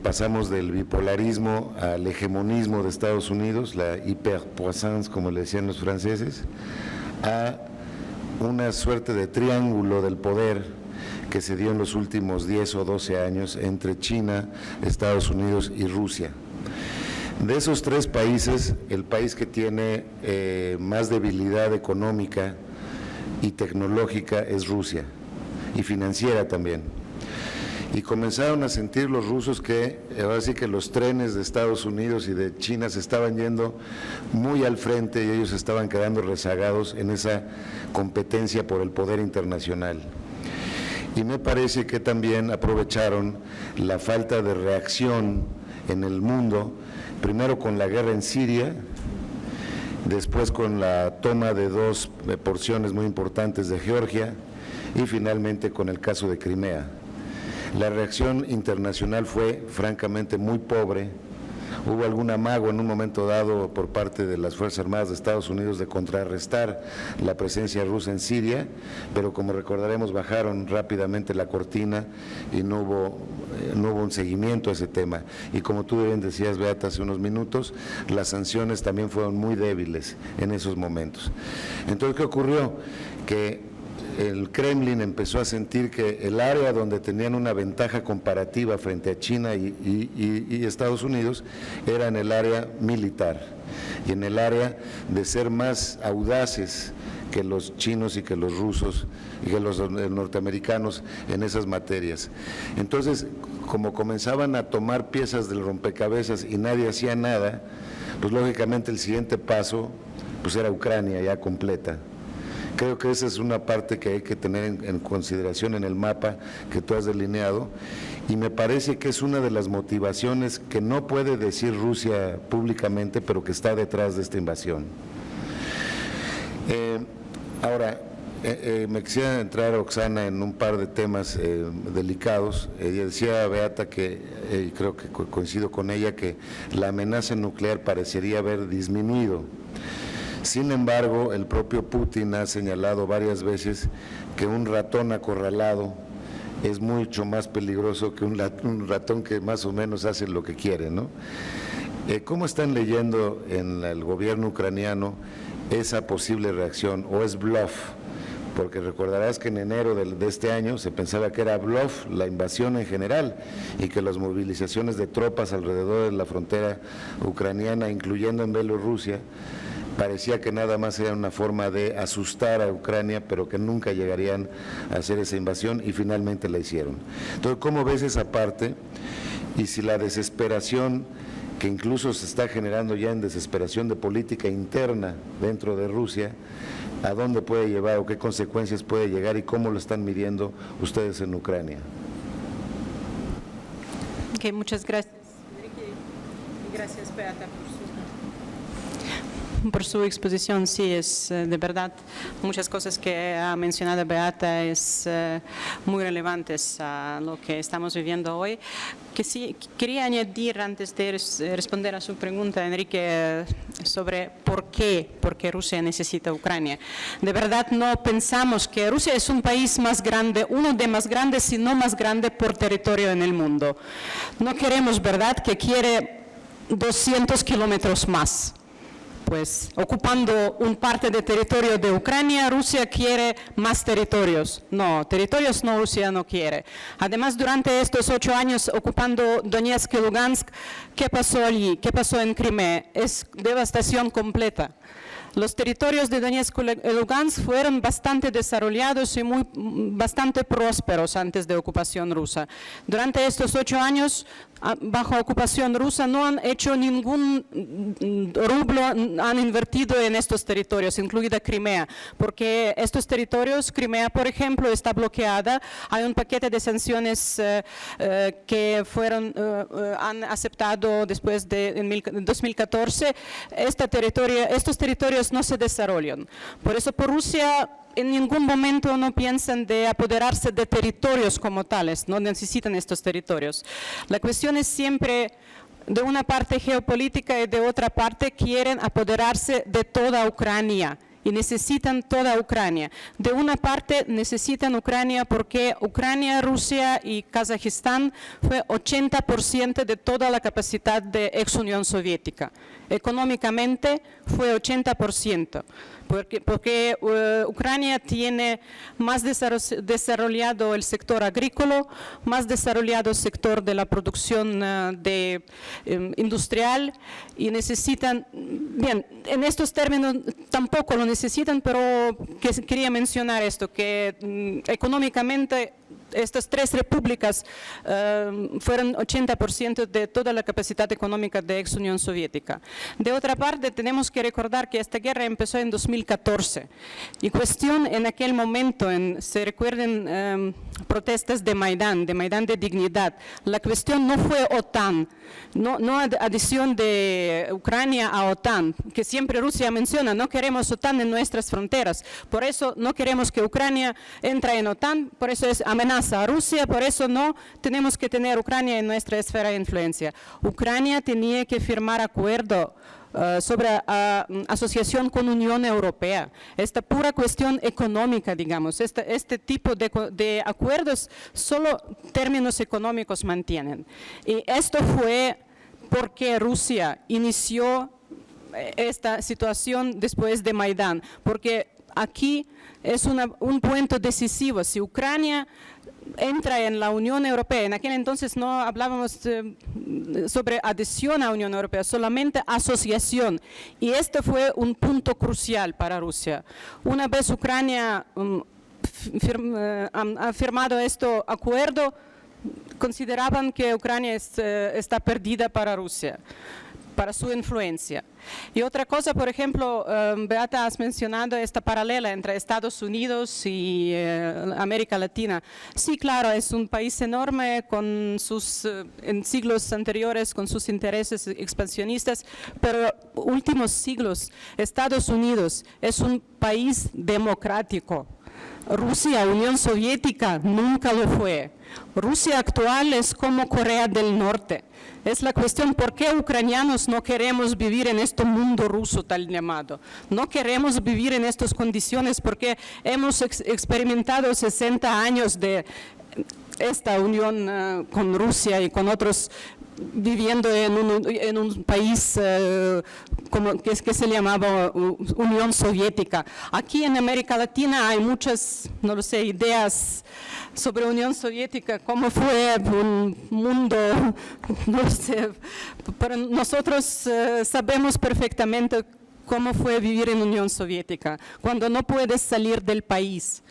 Pasamos del bipolarismo al hegemonismo de Estados Unidos, la hyperpuissance, como le decían los franceses, a una suerte de triángulo del poder que se dio en los últimos 10 o 12 años entre China, Estados Unidos y Rusia. De esos tres países, el país que tiene más debilidad económica y tecnológica es Rusia, y financiera también. Y comenzaron a sentir los rusos que, ahora sí que los trenes de Estados Unidos y de China se estaban yendo muy al frente y ellos estaban quedando rezagados en esa competencia por el poder internacional. Y me parece que también aprovecharon la falta de reacción en el mundo, primero con la guerra en Siria, después con la toma de dos porciones muy importantes de Georgia y finalmente con el caso de Crimea. La reacción internacional fue francamente muy pobre. Hubo algún amago en un momento dado por parte de las Fuerzas Armadas de Estados Unidos de contrarrestar la presencia rusa en Siria, pero como recordaremos bajaron rápidamente la cortina y no hubo un seguimiento a ese tema. Y como tú bien decías, Beata, hace unos minutos, las sanciones también fueron muy débiles en esos momentos. Entonces, ¿qué ocurrió? Que el Kremlin empezó a sentir que el área donde tenían una ventaja comparativa frente a China y Estados Unidos era en el área militar y en el área de ser más audaces que los chinos y que los rusos y que los norteamericanos en esas materias. Entonces, como comenzaban a tomar piezas del rompecabezas y nadie hacía nada, pues lógicamente el siguiente paso pues era Ucrania ya completa. Creo que esa es una parte que hay que tener en consideración en el mapa que tú has delineado y me parece que es una de las motivaciones que no puede decir Rusia públicamente, pero que está detrás de esta invasión. Ahora, me quisiera entrar, Oksana, en un par de temas delicados. Ella decía, Beata, que creo que coincido con ella, que la amenaza nuclear parecería haber disminuido. Sin embargo, el propio Putin ha señalado varias veces que un ratón acorralado es mucho más peligroso que un ratón que más o menos hace lo que quiere, ¿no? ¿Cómo están leyendo en el gobierno ucraniano esa posible reacción, o es bluff? Porque recordarás que en enero de este año se pensaba que era bluff la invasión en general y que las movilizaciones de tropas alrededor de la frontera ucraniana, incluyendo en Bielorrusia, parecía que nada más era una forma de asustar a Ucrania, pero que nunca llegarían a hacer esa invasión y finalmente la hicieron. Entonces, ¿cómo ves esa parte? Y si la desesperación, que incluso se está generando ya en desesperación de política interna dentro de Rusia, ¿a dónde puede llevar o qué consecuencias puede llegar y cómo lo están midiendo ustedes en Ucrania? Okay, muchas gracias, Enrique. Y gracias, Beata, por su... por su exposición. Sí, es de verdad muchas cosas que ha mencionado Beata es muy relevantes a lo que estamos viviendo hoy. Que sí, quería añadir antes de responder a su pregunta, Enrique, sobre por qué Rusia necesita Ucrania. De verdad no pensamos que Rusia es un país más grande, uno de más grandes, si no más grande por territorio en el mundo. No queremos, ¿verdad?, que quiere 200 kilómetros más. Pues ocupando un parte de territorio de Ucrania, Rusia quiere más territorios. No, territorios no, Rusia no quiere. Además, durante estos 8 años ocupando Donetsk y Lugansk, ¿qué pasó allí? ¿Qué pasó en Crimea? Es devastación completa. Los territorios de Donetsk y Lugansk fueron bastante desarrollados y bastante prósperos antes de ocupación rusa. Durante estos 8 años, bajo ocupación rusa, no han hecho ningún rublo, han invertido en estos territorios, incluida Crimea, porque estos territorios, Crimea, por ejemplo, está bloqueada. Hay un paquete de sanciones que han aceptado después de 2014. Estos territorios no se desarrollan. Por eso, por Rusia, en ningún momento no piensan de apoderarse de territorios como tales, no necesitan estos territorios. La cuestión es siempre, de una parte geopolítica y de otra parte quieren apoderarse de toda Ucrania y necesitan toda Ucrania. De una parte necesitan Ucrania porque Ucrania, Rusia y Kazajistán fue 80% de toda la capacidad de ex Unión Soviética. Económicamente fue 80%. Porque Ucrania tiene más desarrollado el sector agrícola, más desarrollado el sector de la producción industrial y necesitan, bien, en estos términos tampoco lo necesitan, pero quería mencionar esto, que económicamente estas 3 repúblicas fueron 80% de toda la capacidad económica de ex Unión Soviética. De otra parte, tenemos que recordar que esta guerra empezó en 2014 y cuestión en aquel momento, se recuerden protestas de Maidán de dignidad. La cuestión no fue OTAN, no adhesión de Ucrania a OTAN, que siempre Rusia menciona, no queremos OTAN en nuestras fronteras, por eso no queremos que Ucrania entre en OTAN, por eso es amenaza a Rusia, por eso no tenemos que tener Ucrania en nuestra esfera de influencia. Ucrania tenía que firmar acuerdo sobre asociación con Unión Europea. Esta pura cuestión económica, digamos, este tipo de acuerdos, solo términos económicos mantienen. Y esto fue porque Rusia inició esta situación después de Maidán, porque aquí es un punto decisivo. Si Ucrania entra en la Unión Europea, en aquel entonces no hablábamos sobre adhesión a la Unión Europea, solamente asociación, y este fue un punto crucial para Rusia. Una vez Ucrania ha firmado este acuerdo, consideraban que Ucrania está perdida para Rusia, para su influencia. Y otra cosa, por ejemplo, Beata, has mencionado esta paralela entre Estados Unidos y América Latina. Sí, claro, es un país enorme con en siglos anteriores, con sus intereses expansionistas, pero últimos siglos, Estados Unidos es un país democrático. Rusia, Unión Soviética, nunca lo fue. Rusia actual es como Corea del Norte. Es la cuestión por qué ucranianos no queremos vivir en este mundo ruso tal llamado. No queremos vivir en estas condiciones porque hemos experimentado 60 años de esta unión con Rusia y con otros, viviendo en un país que se llamaba Unión Soviética. Aquí en América Latina hay muchas, no lo sé, ideas sobre Unión Soviética, cómo fue un mundo, no sé, pero nosotros sabemos perfectamente cómo fue vivir en Unión Soviética, cuando no puedes salir del país,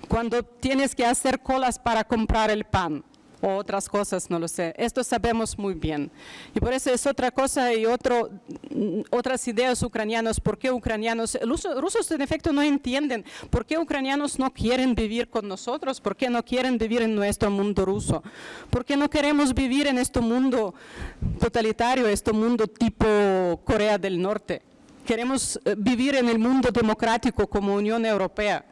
cuando tienes que hacer colas para comprar el pan o otras cosas, no lo sé. Esto sabemos muy bien. Y por eso es otra cosa y otras ideas ucranianos. ¿Por qué ucranianos? Los rusos en efecto no entienden por qué ucranianos no quieren vivir con nosotros, por qué no quieren vivir en nuestro mundo ruso, por qué no queremos vivir en este mundo totalitario, este mundo tipo Corea del Norte. queremos vivir en el mundo democrático como Unión Europea.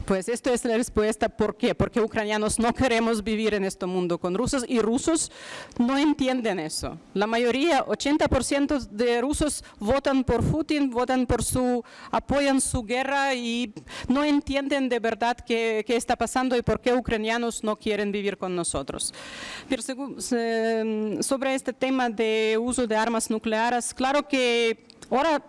Pues esto es la respuesta. ¿Por qué? Porque ucranianos no queremos vivir en este mundo con rusos y rusos no entienden eso. La mayoría, 80% de rusos votan por Putin, apoyan su guerra y no entienden de verdad qué está pasando y por qué ucranianos no quieren vivir con nosotros. Pero sobre este tema de uso de armas nucleares, claro que ahora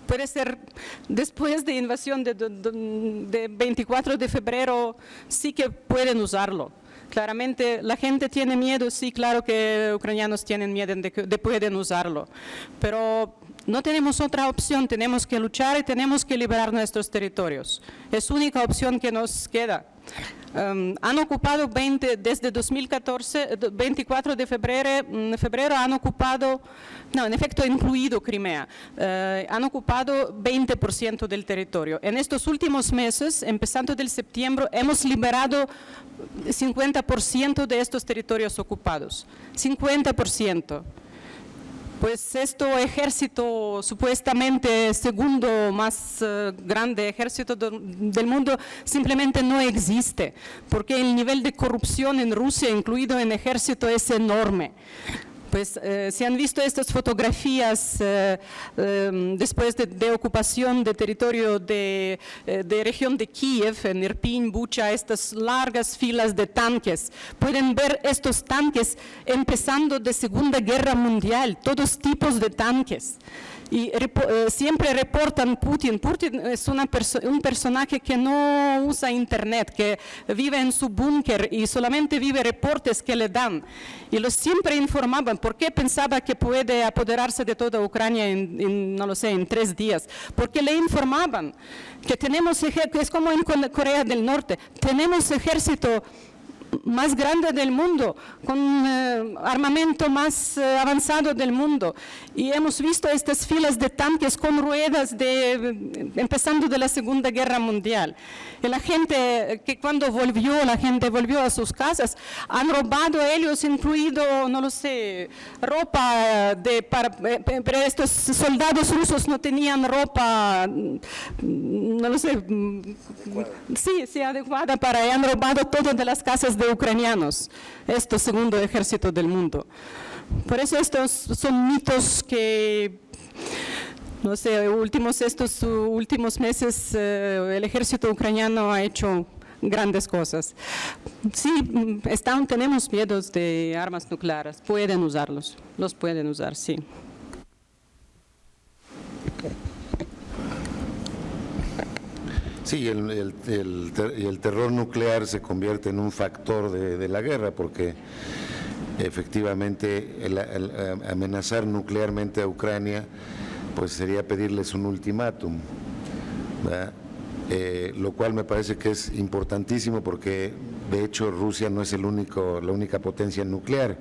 puede ser, después de invasión de 24 de febrero, sí que pueden usarlo. Claramente la gente tiene miedo, sí, claro que ucranianos tienen miedo de pueden usarlo. Pero no tenemos otra opción, tenemos que luchar y tenemos que liberar nuestros territorios. Es la única opción que nos queda. Han ocupado desde 2014, 24 de febrero han ocupado, no, en efecto incluido Crimea, han ocupado 20% del territorio. En estos últimos meses, empezando del septiembre, hemos liberado 50% de estos territorios ocupados, 50%. Pues este ejército, supuestamente segundo más grande ejército del mundo, simplemente no existe, porque el nivel de corrupción en Rusia, incluido en el ejército, es enorme. Pues se han visto estas fotografías después de ocupación de territorio de región de Kiev, en Irpin, Bucha, estas largas filas de tanques. Pueden ver estos tanques empezando de Segunda Guerra Mundial, todos tipos de tanques. Y siempre reportan Putin. Putin es un personaje que no usa internet, que vive en su búnker y solamente vive reportes que le dan. Y los siempre informaban, porque pensaba que puede apoderarse de toda Ucrania no lo sé, en 3 días. Porque le informaban que tenemos ejército, es como en Corea del Norte, tenemos ejército más grande del mundo, con armamento más avanzado del mundo. Y hemos visto estas filas de tanques con ruedas empezando de la Segunda Guerra Mundial. Y la gente la gente volvió a sus casas, han robado ellos, incluido, no lo sé, ropa, pero estos soldados rusos no tenían ropa, no lo sé, sí, adecuada y han robado todo de las casas de ucranianos, este segundo ejército del mundo. Por eso estos son mitos que, no sé, estos últimos meses el ejército ucraniano ha hecho grandes cosas. Sí, tenemos miedos de armas nucleares, pueden usarlos, los pueden usar, sí. Sí, el terror nuclear se convierte en un factor de la guerra, porque efectivamente el amenazar nuclearmente a Ucrania pues sería pedirles un ultimátum, ¿verdad? Lo cual me parece que es importantísimo, porque de hecho Rusia no es la única potencia nuclear.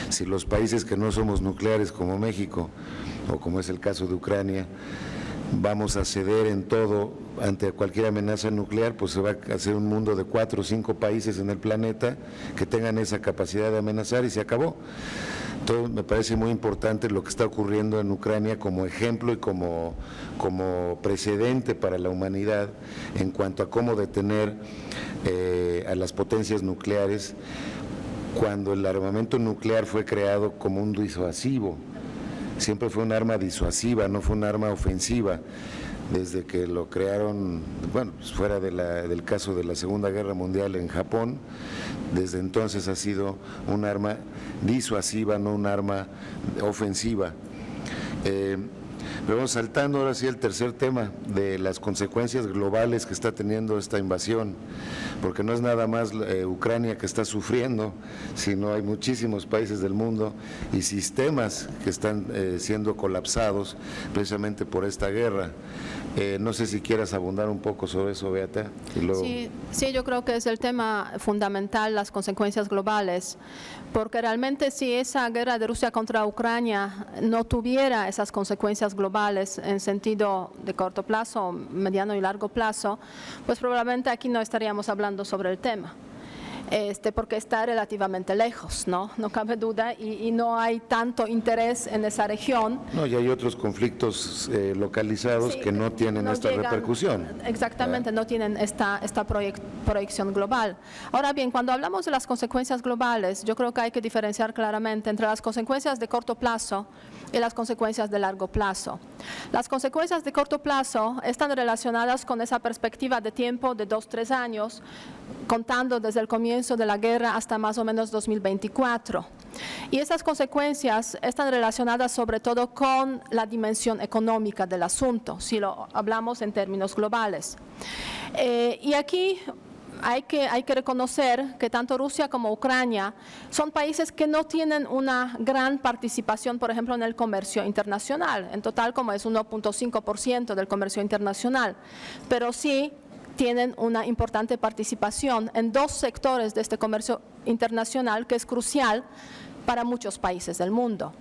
Si los países que no somos nucleares, como México o como es el caso de Ucrania, vamos a ceder en todo ante cualquier amenaza nuclear, pues se va a hacer un mundo de 4 o 5 países en el planeta que tengan esa capacidad de amenazar y se acabó. Entonces me parece muy importante lo que está ocurriendo en Ucrania como ejemplo y como precedente para la humanidad en cuanto a cómo detener a las potencias nucleares, cuando el armamento nuclear fue creado como un disuasivo. Siempre fue un arma disuasiva, no fue un arma ofensiva. Desde que lo crearon, bueno, fuera del caso de la Segunda Guerra Mundial en Japón, desde entonces ha sido un arma disuasiva, no un arma ofensiva. Pero vamos saltando ahora sí al tercer tema, de las consecuencias globales que está teniendo esta invasión, porque no es nada más Ucrania que está sufriendo, sino hay muchísimos países del mundo y sistemas que están siendo colapsados precisamente por esta guerra. No sé si quieras abundar un poco sobre eso, Beata. Y luego... Sí, yo creo que es el tema fundamental, las consecuencias globales, porque realmente si esa guerra de Rusia contra Ucrania no tuviera esas consecuencias globales en sentido de corto plazo, mediano y largo plazo, pues probablemente aquí no estaríamos hablando sobre el tema. porque está relativamente lejos, ¿no? No cabe duda, y no hay tanto interés en esa región. No, y hay otros conflictos localizados Sí, que no tienen no esta llegan, repercusión. Exactamente, no tienen esta proyección global. Ahora bien, cuando hablamos de las consecuencias globales, yo creo que hay que diferenciar claramente entre las consecuencias de corto plazo y las consecuencias de largo plazo. Las consecuencias de corto plazo están relacionadas con esa perspectiva de tiempo de 2-3 años, contando desde el comienzo de la guerra hasta más o menos 2024. Y esas consecuencias están relacionadas sobre todo con la dimensión económica del asunto, si lo hablamos en términos globales. Y aquí hay que reconocer que tanto Rusia como Ucrania son países que no tienen una gran participación, por ejemplo, en el comercio internacional, en total como es 1.5% del comercio internacional, pero sí tienen una importante participación en dos sectores de este comercio internacional que es crucial para muchos países del mundo.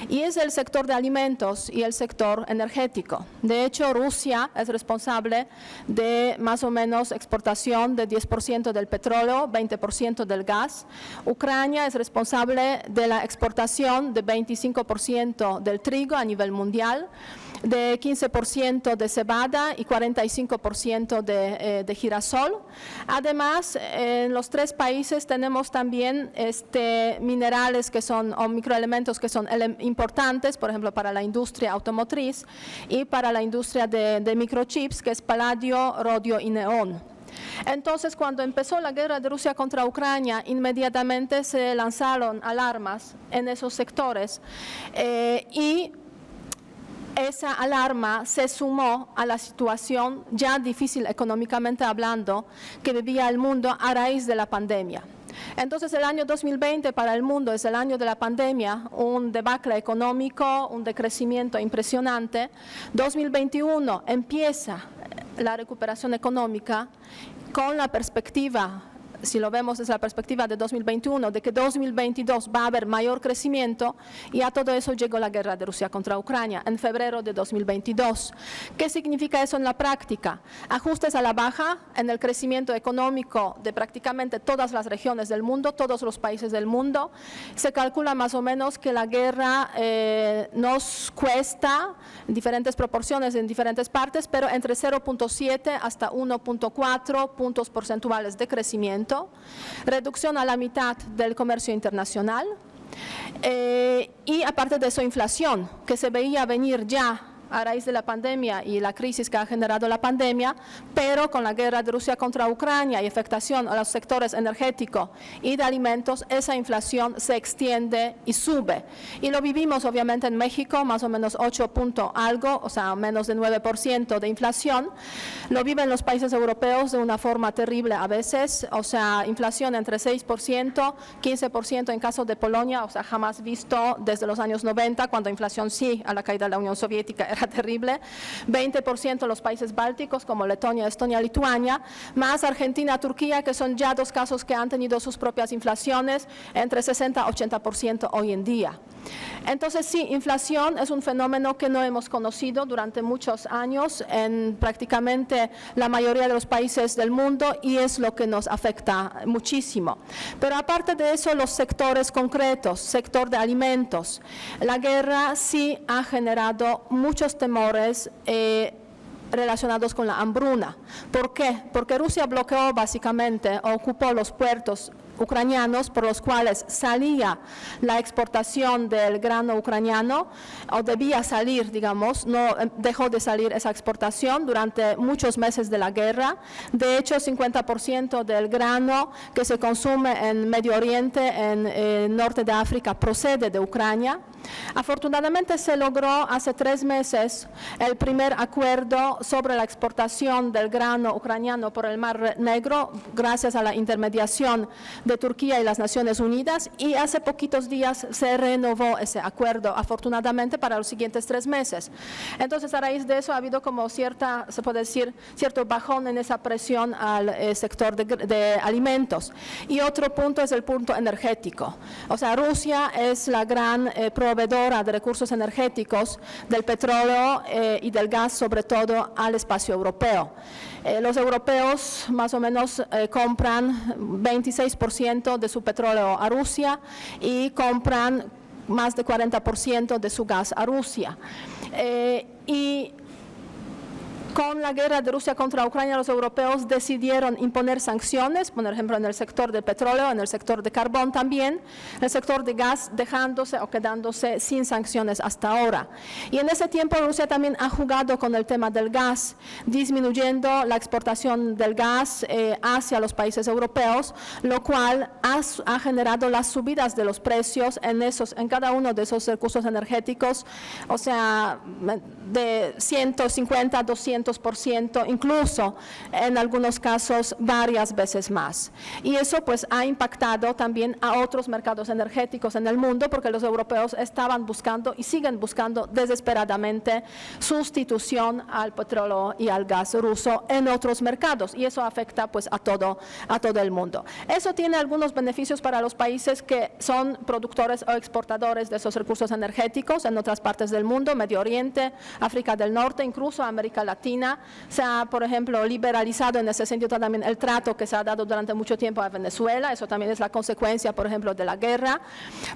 Y es el sector de alimentos y el sector energético. De hecho, Rusia es responsable de más o menos exportación de 10% del petróleo, 20% del gas. Ucrania es responsable de la exportación de 25% del trigo a nivel mundial, de 15% de cebada y 45% de girasol. Además, en los tres países tenemos también minerales que son, o microelementos que son importantes, por ejemplo, para la industria automotriz y para la industria de microchips, que es paladio, rodio y neón. Entonces, cuando empezó la guerra de Rusia contra Ucrania, inmediatamente se lanzaron alarmas en esos sectores y esa alarma se sumó a la situación ya difícil económicamente hablando que vivía el mundo a raíz de la pandemia. Entonces el año 2020 para el mundo es el año de la pandemia, un debacle económico, un decrecimiento impresionante. 2021 empieza la recuperación económica con la perspectiva, si lo vemos desde la perspectiva de 2021, de que 2022 va a haber mayor crecimiento, y a todo eso llegó la guerra de Rusia contra Ucrania en febrero de 2022. ¿Qué significa eso en la práctica? Ajustes a la baja en el crecimiento económico de prácticamente todas las regiones del mundo, todos los países del mundo. Se calcula más o menos que la guerra nos cuesta en diferentes proporciones en diferentes partes, pero entre 0.7 hasta 1.4 puntos porcentuales de crecimiento. Reducción a la mitad del comercio internacional y aparte de eso inflación, que se veía venir ya a raíz de la pandemia y la crisis que ha generado la pandemia, pero con la guerra de Rusia contra Ucrania y afectación a los sectores energético y de alimentos, esa inflación se extiende y sube. Y lo vivimos obviamente en México, más o menos 8 punto algo, o sea, menos de 9% de inflación. Lo viven los países europeos de una forma terrible a veces, o sea, inflación entre 6%, 15% en caso de Polonia, o sea, jamás visto desde los años 90, cuando inflación sí, a la caída de la Unión Soviética era terrible, 20% los países bálticos como Letonia, Estonia, Lituania, más Argentina, Turquía, que son ya dos casos que han tenido sus propias inflaciones, entre 60 y 80% hoy en día. Entonces sí, inflación es un fenómeno que no hemos conocido durante muchos años en prácticamente la mayoría de los países del mundo y es lo que nos afecta muchísimo. Pero aparte de eso, los sectores concretos, sector de alimentos, la guerra sí ha generado muchos temores relacionados con la hambruna. ¿Por qué? Porque Rusia bloqueó básicamente, ocupó los puertos ucranianos por los cuales salía la exportación del grano ucraniano, o debía salir, digamos, no dejó de salir esa exportación durante muchos meses de la guerra. De hecho, 50% del grano que se consume en Medio Oriente, en norte de África, procede de Ucrania. Afortunadamente se logró hace 3 meses el primer acuerdo sobre la exportación del grano ucraniano por el Mar Negro, gracias a la intermediación de Turquía y las Naciones Unidas, y hace poquitos días se renovó ese acuerdo, afortunadamente, para los siguientes 3 meses. Entonces, a raíz de eso ha habido como cierta, se puede decir, cierto bajón en esa presión al sector de alimentos. Y otro punto es el punto energético. O sea, Rusia es la gran proveedora de recursos energéticos, del petróleo y del gas, sobre todo al espacio europeo. Los europeos más o menos compran 26% 60% de su petróleo a Rusia y compran más de 40% de su gas a Rusia. Y con la guerra de Rusia contra Ucrania, los europeos decidieron imponer sanciones, por ejemplo, en el sector del petróleo, en el sector de carbón también, en el sector de gas, dejándose o quedándose sin sanciones hasta ahora. Y en ese tiempo Rusia también ha jugado con el tema del gas, disminuyendo la exportación del gas hacia los países europeos, lo cual ha generado las subidas de los precios en cada uno de esos recursos energéticos, o sea, de 150 a 200%, incluso en algunos casos varias veces más. Y eso pues ha impactado también a otros mercados energéticos en el mundo, porque los europeos estaban buscando y siguen buscando desesperadamente sustitución al petróleo y al gas ruso en otros mercados, y eso afecta pues a todo el mundo. Eso tiene algunos beneficios para los países que son productores o exportadores de esos recursos energéticos en otras partes del mundo, Medio Oriente, África del Norte, incluso América Latina. Se ha, por ejemplo, liberalizado en ese sentido también el trato que se ha dado durante mucho tiempo a Venezuela. Eso también es la consecuencia, por ejemplo, de la guerra.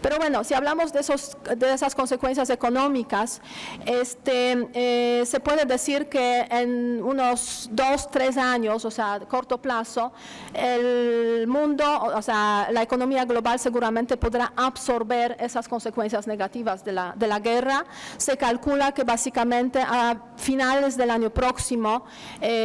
Pero bueno, si hablamos de esas consecuencias económicas, se puede decir que en unos 2-3 años, o sea, a corto plazo, el mundo, o sea, la economía global seguramente podrá absorber esas consecuencias negativas de la guerra. Se calcula que básicamente a finales del año próximo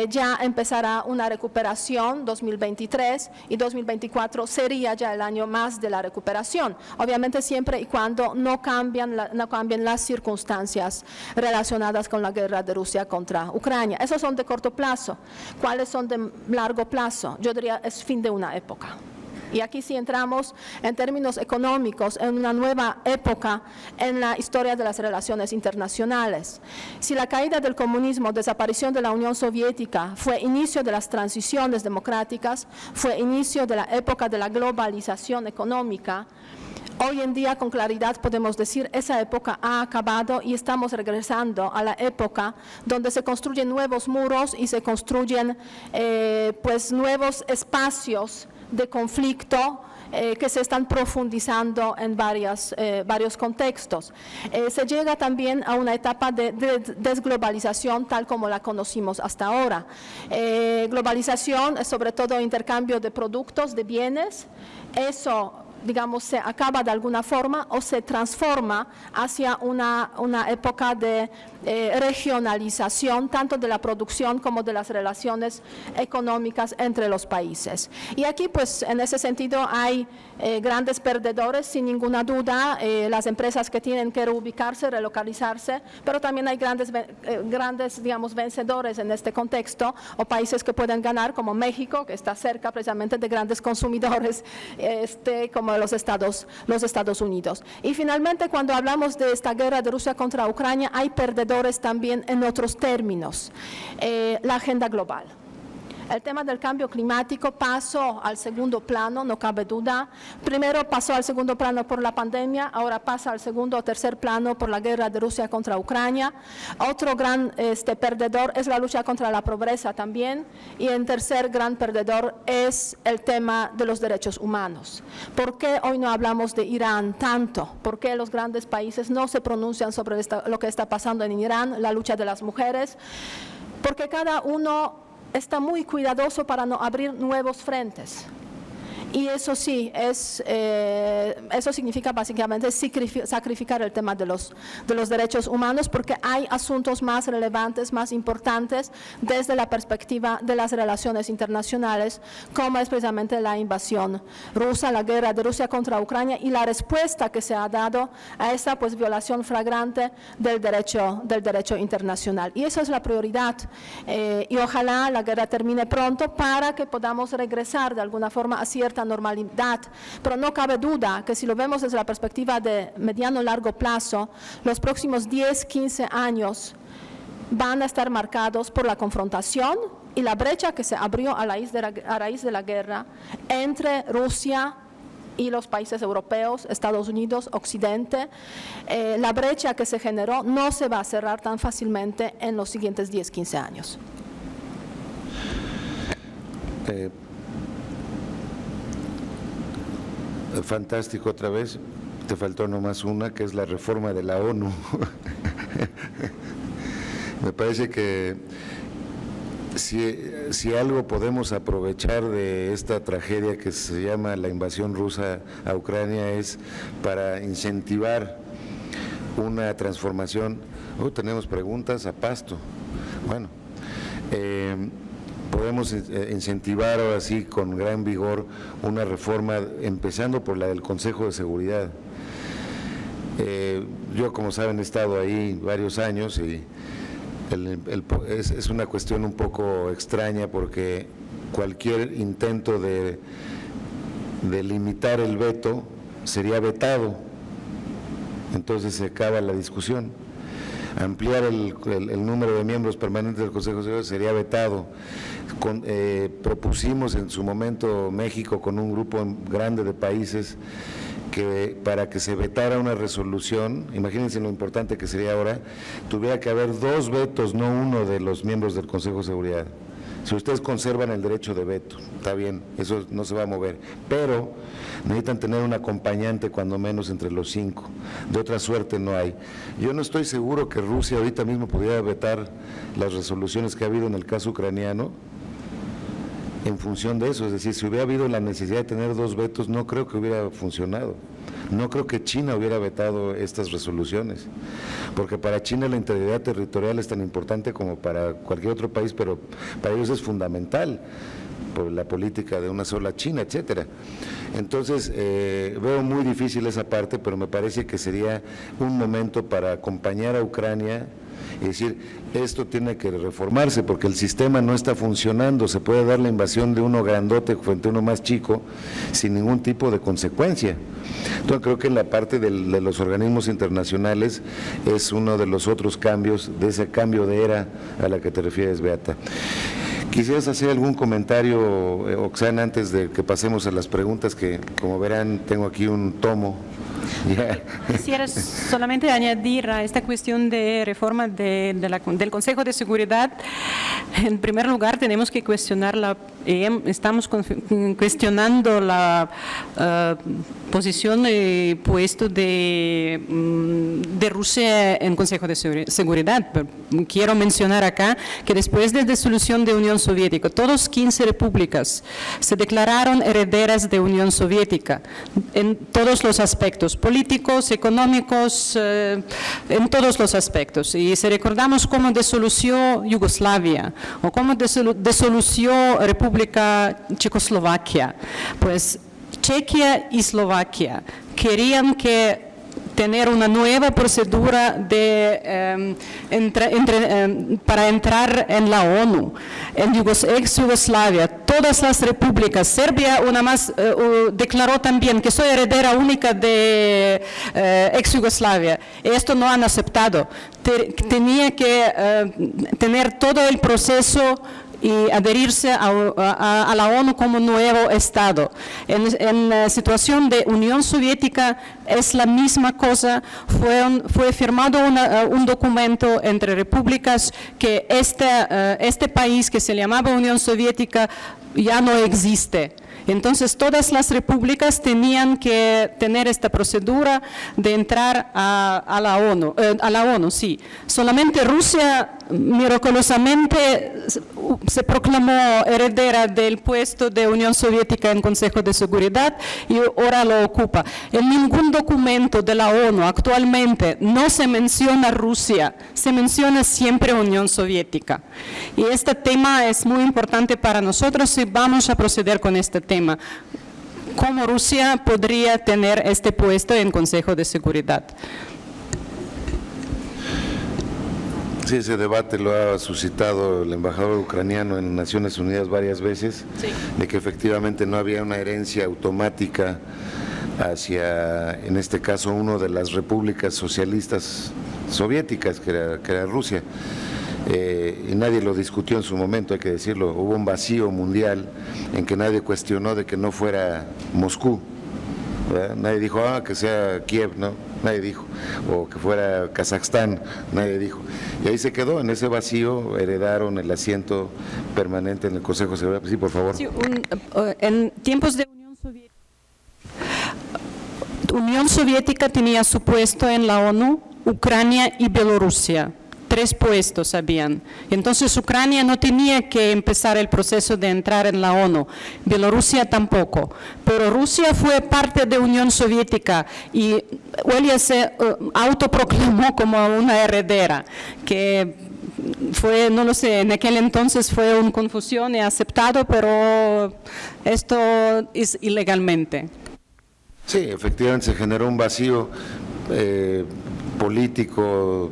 ya empezará una recuperación, 2023, y 2024 sería ya el año más de la recuperación, obviamente siempre y cuando no cambien las circunstancias relacionadas con la guerra de Rusia contra Ucrania. Esos son de corto plazo. ¿Cuáles son de largo plazo? Yo diría es fin de una época. Y aquí sí entramos en términos económicos en una nueva época en la historia de las relaciones internacionales. Si la caída del comunismo, desaparición de la Unión Soviética fue inicio de las transiciones democráticas, fue inicio de la época de la globalización económica, hoy en día con claridad podemos decir esa época ha acabado y estamos regresando a la época donde se construyen nuevos muros y se construyen pues nuevos espacios de conflicto que se están profundizando en varios contextos. Se llega también a una etapa de desglobalización tal como la conocimos hasta ahora. Globalización es sobre todo intercambio de productos, de bienes. Eso, digamos, se acaba de alguna forma o se transforma hacia una época de regionalización tanto de la producción como de las relaciones económicas entre los países. Y aquí pues en ese sentido hay grandes perdedores sin ninguna duda, las empresas que tienen que reubicarse, relocalizarse, pero también hay grandes digamos vencedores en este contexto o países que pueden ganar como México, que está cerca precisamente de grandes consumidores como los Estados Unidos. Y finalmente cuando hablamos de esta guerra de Rusia contra Ucrania hay perdedores también en otros términos, la agenda global. El tema del cambio climático pasó al segundo plano, no cabe duda. Primero pasó al segundo plano por la pandemia, ahora pasa al segundo o tercer plano por la guerra de Rusia contra Ucrania. Otro gran perdedor es la lucha contra la pobreza también. Y el tercer gran perdedor es el tema de los derechos humanos. ¿Por qué hoy no hablamos de Irán tanto? ¿Por qué los grandes países no se pronuncian sobre lo que está pasando en Irán, la lucha de las mujeres? Porque cada uno está muy cuidadoso para no abrir nuevos frentes. Y eso sí, eso significa básicamente sacrificar el tema de los derechos humanos porque hay asuntos más relevantes, más importantes desde la perspectiva de las relaciones internacionales, como es precisamente la invasión rusa, la guerra de Rusia contra Ucrania y la respuesta que se ha dado a esa pues violación flagrante del derecho internacional. Y eso es la prioridad y ojalá la guerra termine pronto para que podamos regresar de alguna forma a cierta normalidad, pero no cabe duda que si lo vemos desde la perspectiva de mediano largo plazo, los próximos 10-15 años van a estar marcados por la confrontación y la brecha que se abrió a raíz de la guerra entre Rusia y los países europeos, Estados Unidos, Occidente. La brecha que se generó no se va a cerrar tan fácilmente en los siguientes 10-15 años. Fantástico otra vez. Te faltó nomás una, que es la reforma de la ONU. Me parece que si algo podemos aprovechar de esta tragedia que se llama la invasión rusa a Ucrania es para incentivar una transformación. Tenemos preguntas a pasto. Bueno, podemos incentivar ahora sí con gran vigor una reforma, empezando por la del Consejo de Seguridad. Yo, como saben, he estado ahí varios años y es una cuestión un poco extraña porque cualquier intento de limitar el veto sería vetado, entonces se acaba la discusión. Ampliar el número de miembros permanentes del Consejo de Seguridad sería vetado. Propusimos en su momento México con un grupo grande de países que para que se vetara una resolución, imagínense lo importante que sería ahora, tuviera que haber 2 vetos, no uno de los miembros del Consejo de Seguridad. Si ustedes conservan el derecho de veto, está bien, eso no se va a mover, pero necesitan tener un acompañante cuando menos entre los 5, de otra suerte no hay. Yo no estoy seguro que Rusia ahorita mismo pudiera vetar las resoluciones que ha habido en el caso ucraniano en función de eso, es decir, si hubiera habido la necesidad de tener 2 vetos, no creo que hubiera funcionado. No creo que China hubiera vetado estas resoluciones, porque para China la integridad territorial es tan importante como para cualquier otro país, pero para ellos es fundamental por la política de una sola China, etcétera. Entonces, veo muy difícil esa parte, pero me parece que sería un momento para acompañar a Ucrania y decir, esto tiene que reformarse porque el sistema no está funcionando, se puede dar la invasión de uno grandote frente a uno más chico sin ningún tipo de consecuencia. Entonces creo que en la parte de los organismos internacionales es uno de los otros cambios, de ese cambio de era a la que te refieres, Beata. ¿Quisieras hacer algún comentario, Oxana, antes de que pasemos a las preguntas, que como verán tengo aquí un tomo? Quisiera solamente añadir a esta cuestión de reforma del Consejo de Seguridad. En primer lugar, tenemos que cuestionar estamos cuestionando la posición y puesto de Rusia en Consejo de Seguridad. Quiero mencionar acá que después de la disolución de Unión Soviética, todas 15 repúblicas se declararon herederas de Unión Soviética en todos los aspectos, políticos, económicos, en todos los aspectos. Y si recordamos cómo disolució Yugoslavia o cómo disolució República Checoslovaquia, pues Chequia y Eslovaquia querían tener una nueva procedura para entrar en la ONU. En ex-Yugoslavia, todas las repúblicas, Serbia una más declaró también que soy heredera única de ex-Yugoslavia. Esto no han aceptado. Tenía que tener todo el proceso y adherirse a la ONU como nuevo Estado. En la situación de Unión Soviética es la misma cosa. Fue firmado un documento entre repúblicas que este país que se llamaba Unión Soviética ya no existe. Entonces, todas las repúblicas tenían que tener esta procedura de entrar a la ONU, sí. Solamente Rusia, miraculosamente, se proclamó heredera del puesto de Unión Soviética en Consejo de Seguridad y ahora lo ocupa. En ningún documento de la ONU actualmente no se menciona Rusia, se menciona siempre Unión Soviética. Y este tema es muy importante para nosotros y vamos a proceder con este tema. ¿Cómo Rusia podría tener este puesto en Consejo de Seguridad? Sí, ese debate lo ha suscitado el embajador ucraniano en Naciones Unidas varias veces, sí, de que efectivamente no había una herencia automática hacia, en este caso, una de las repúblicas socialistas soviéticas, que era Rusia. Y nadie lo discutió en su momento, hay que decirlo. Hubo un vacío mundial en que nadie cuestionó de que no fuera Moscú, ¿verdad? Nadie dijo, que sea Kiev, ¿no? Nadie dijo, o que fuera Kazajstán, nadie dijo. Y ahí se quedó, en ese vacío heredaron el asiento permanente en el Consejo de Seguridad. Sí, por favor. Sí, en tiempos de Unión Soviética, Unión Soviética tenía su puesto en la ONU, Ucrania y Bielorrusia. 3 puestos habían. Entonces Ucrania no tenía que empezar el proceso de entrar en la ONU, Bielorrusia tampoco. Pero Rusia fue parte de Unión Soviética y ella se autoproclamó como una heredera, que fue, no lo sé, en aquel entonces fue una confusión y aceptado, pero esto es ilegalmente. Sí, efectivamente se generó un vacío político,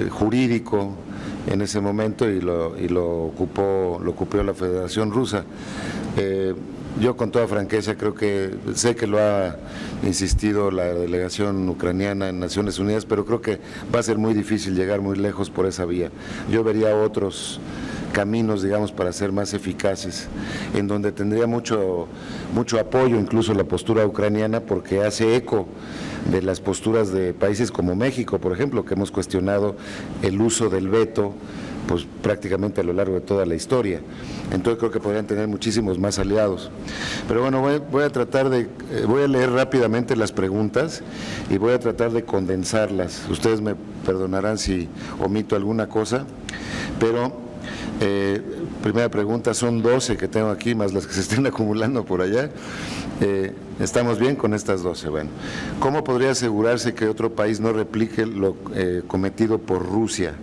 jurídico en ese momento y lo ocupó la Federación Rusa. Yo con toda franqueza creo que, sé que lo ha insistido la delegación ucraniana en Naciones Unidas, pero creo que va a ser muy difícil llegar muy lejos por esa vía. Yo vería otros caminos, digamos, para ser más eficaces, en donde tendría mucho apoyo, incluso la postura ucraniana, porque hace eco de las posturas de países como México, por ejemplo, que hemos cuestionado el uso del veto pues prácticamente a lo largo de toda la historia. Entonces creo que podrían tener muchísimos más aliados. Pero bueno, voy a leer rápidamente las preguntas y voy a tratar de condensarlas. Ustedes me perdonarán si omito alguna cosa, pero primera pregunta, son 12 que tengo aquí, más las que se estén acumulando por allá. ¿Estamos bien con estas 12? Bueno, ¿cómo podría asegurarse que otro país no replique lo cometido por Rusia?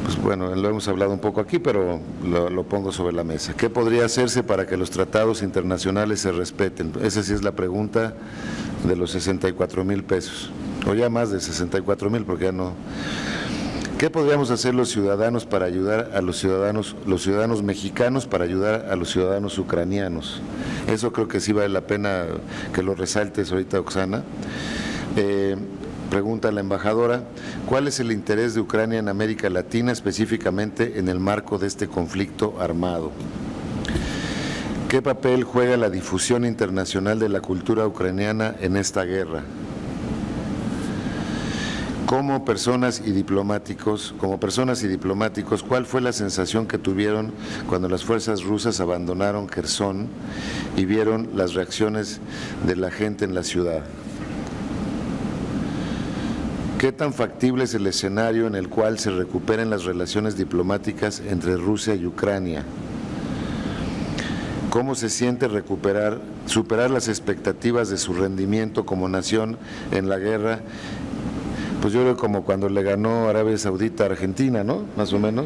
Pues bueno, lo hemos hablado un poco aquí, pero lo pongo sobre la mesa. ¿Qué podría hacerse para que los tratados internacionales se respeten? Esa sí es la pregunta de los 64,000 pesos, o ya más de 64,000, porque ya no. ¿Qué podríamos hacer los ciudadanos para ayudar a los ciudadanos mexicanos para ayudar a los ciudadanos ucranianos? Eso creo que sí vale la pena que lo resaltes ahorita, Oksana. Pregunta la embajadora, ¿cuál es el interés de Ucrania en América Latina, específicamente en el marco de este conflicto armado? ¿Qué papel juega la difusión internacional de la cultura ucraniana en esta guerra? Como personas y diplomáticos, ¿cuál fue la sensación que tuvieron cuando las fuerzas rusas abandonaron Jersón y vieron las reacciones de la gente en la ciudad? ¿Qué tan factible es el escenario en el cual se recuperen las relaciones diplomáticas entre Rusia y Ucrania? ¿Cómo se siente superar las expectativas de su rendimiento como nación en la guerra? Pues yo creo como cuando le ganó Arabia Saudita a Argentina, ¿no? Más o menos.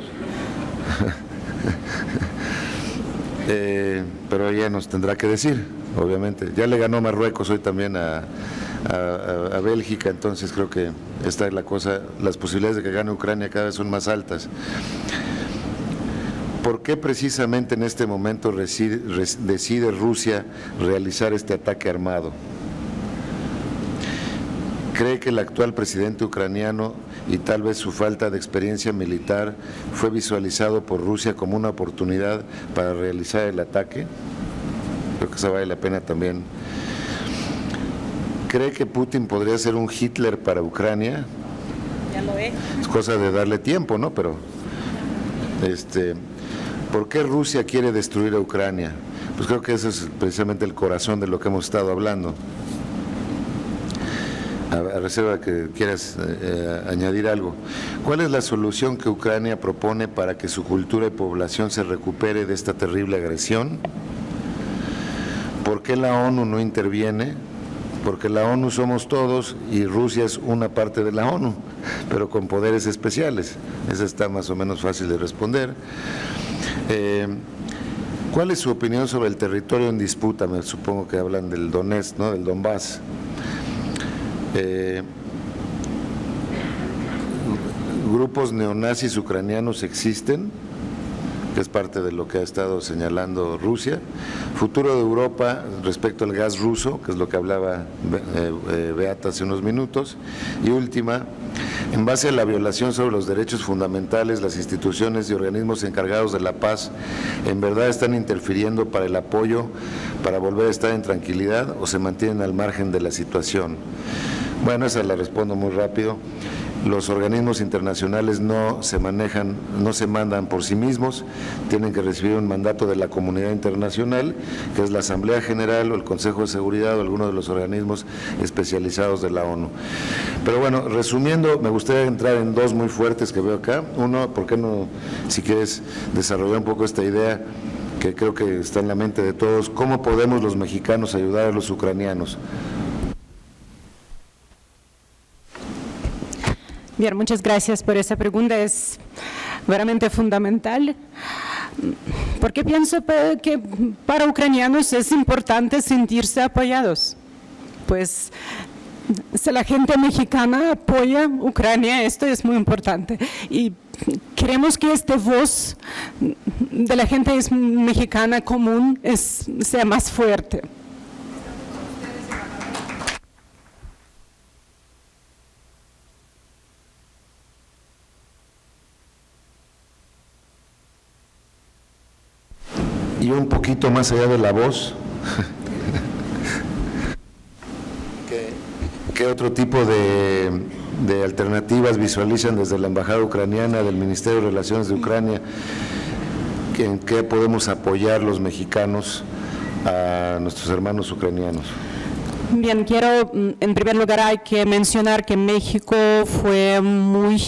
Pero ella nos tendrá que decir, obviamente. Ya le ganó Marruecos hoy también a Bélgica, entonces creo que esta es la cosa, las posibilidades de que gane Ucrania cada vez son más altas. ¿Por qué precisamente en este momento decide Rusia realizar este ataque armado? ¿Cree que el actual presidente ucraniano y tal vez su falta de experiencia militar fue visualizado por Rusia como una oportunidad para realizar el ataque? Creo que eso vale la pena también. ¿Cree que Putin podría ser un Hitler para Ucrania? Ya lo es. Es cosa de darle tiempo, ¿no? Pero, ¿por qué Rusia quiere destruir a Ucrania? Pues creo que ese es precisamente el corazón de lo que hemos estado hablando. A reserva que quieras añadir algo. ¿Cuál es la solución que Ucrania propone para que su cultura y población se recupere de esta terrible agresión? ¿Por qué la ONU no interviene? Porque la ONU somos todos y Rusia es una parte de la ONU, pero con poderes especiales. Esa está más o menos fácil de responder. ¿Cuál es su opinión sobre el territorio en disputa? Me supongo que hablan del Donetsk, ¿no? Del Donbass. ¿Grupos neonazis ucranianos existen? Que es parte de lo que ha estado señalando Rusia. Futuro de Europa respecto al gas ruso, que es lo que hablaba Beata hace unos minutos. Y última, en base a la violación sobre los derechos fundamentales, las instituciones y organismos encargados de la paz, ¿en verdad están interfiriendo para el apoyo, para volver a estar en tranquilidad o se mantienen al margen de la situación? Bueno, esa la respondo muy rápido. Los organismos internacionales no se mandan por sí mismos, tienen que recibir un mandato de la comunidad internacional, que es la Asamblea General o el Consejo de Seguridad o alguno de los organismos especializados de la ONU. Pero bueno, resumiendo, me gustaría entrar en dos muy fuertes que veo acá. Uno, ¿por qué no, si quieres desarrollar un poco esta idea que creo que está en la mente de todos, cómo podemos los mexicanos ayudar a los ucranianos? Bien, muchas gracias por esa pregunta, es verdaderamente fundamental, porque pienso que para ucranianos es importante sentirse apoyados. Pues si la gente mexicana apoya a Ucrania, esto es muy importante. Y queremos que esta voz de la gente mexicana común sea más fuerte. Y un poquito más allá de la voz, ¿qué otro tipo de alternativas visualizan desde la Embajada Ucraniana, del Ministerio de Relaciones de Ucrania? ¿En qué podemos apoyar los mexicanos a nuestros hermanos ucranianos? Bien, quiero, en primer lugar, hay que mencionar que México fue muy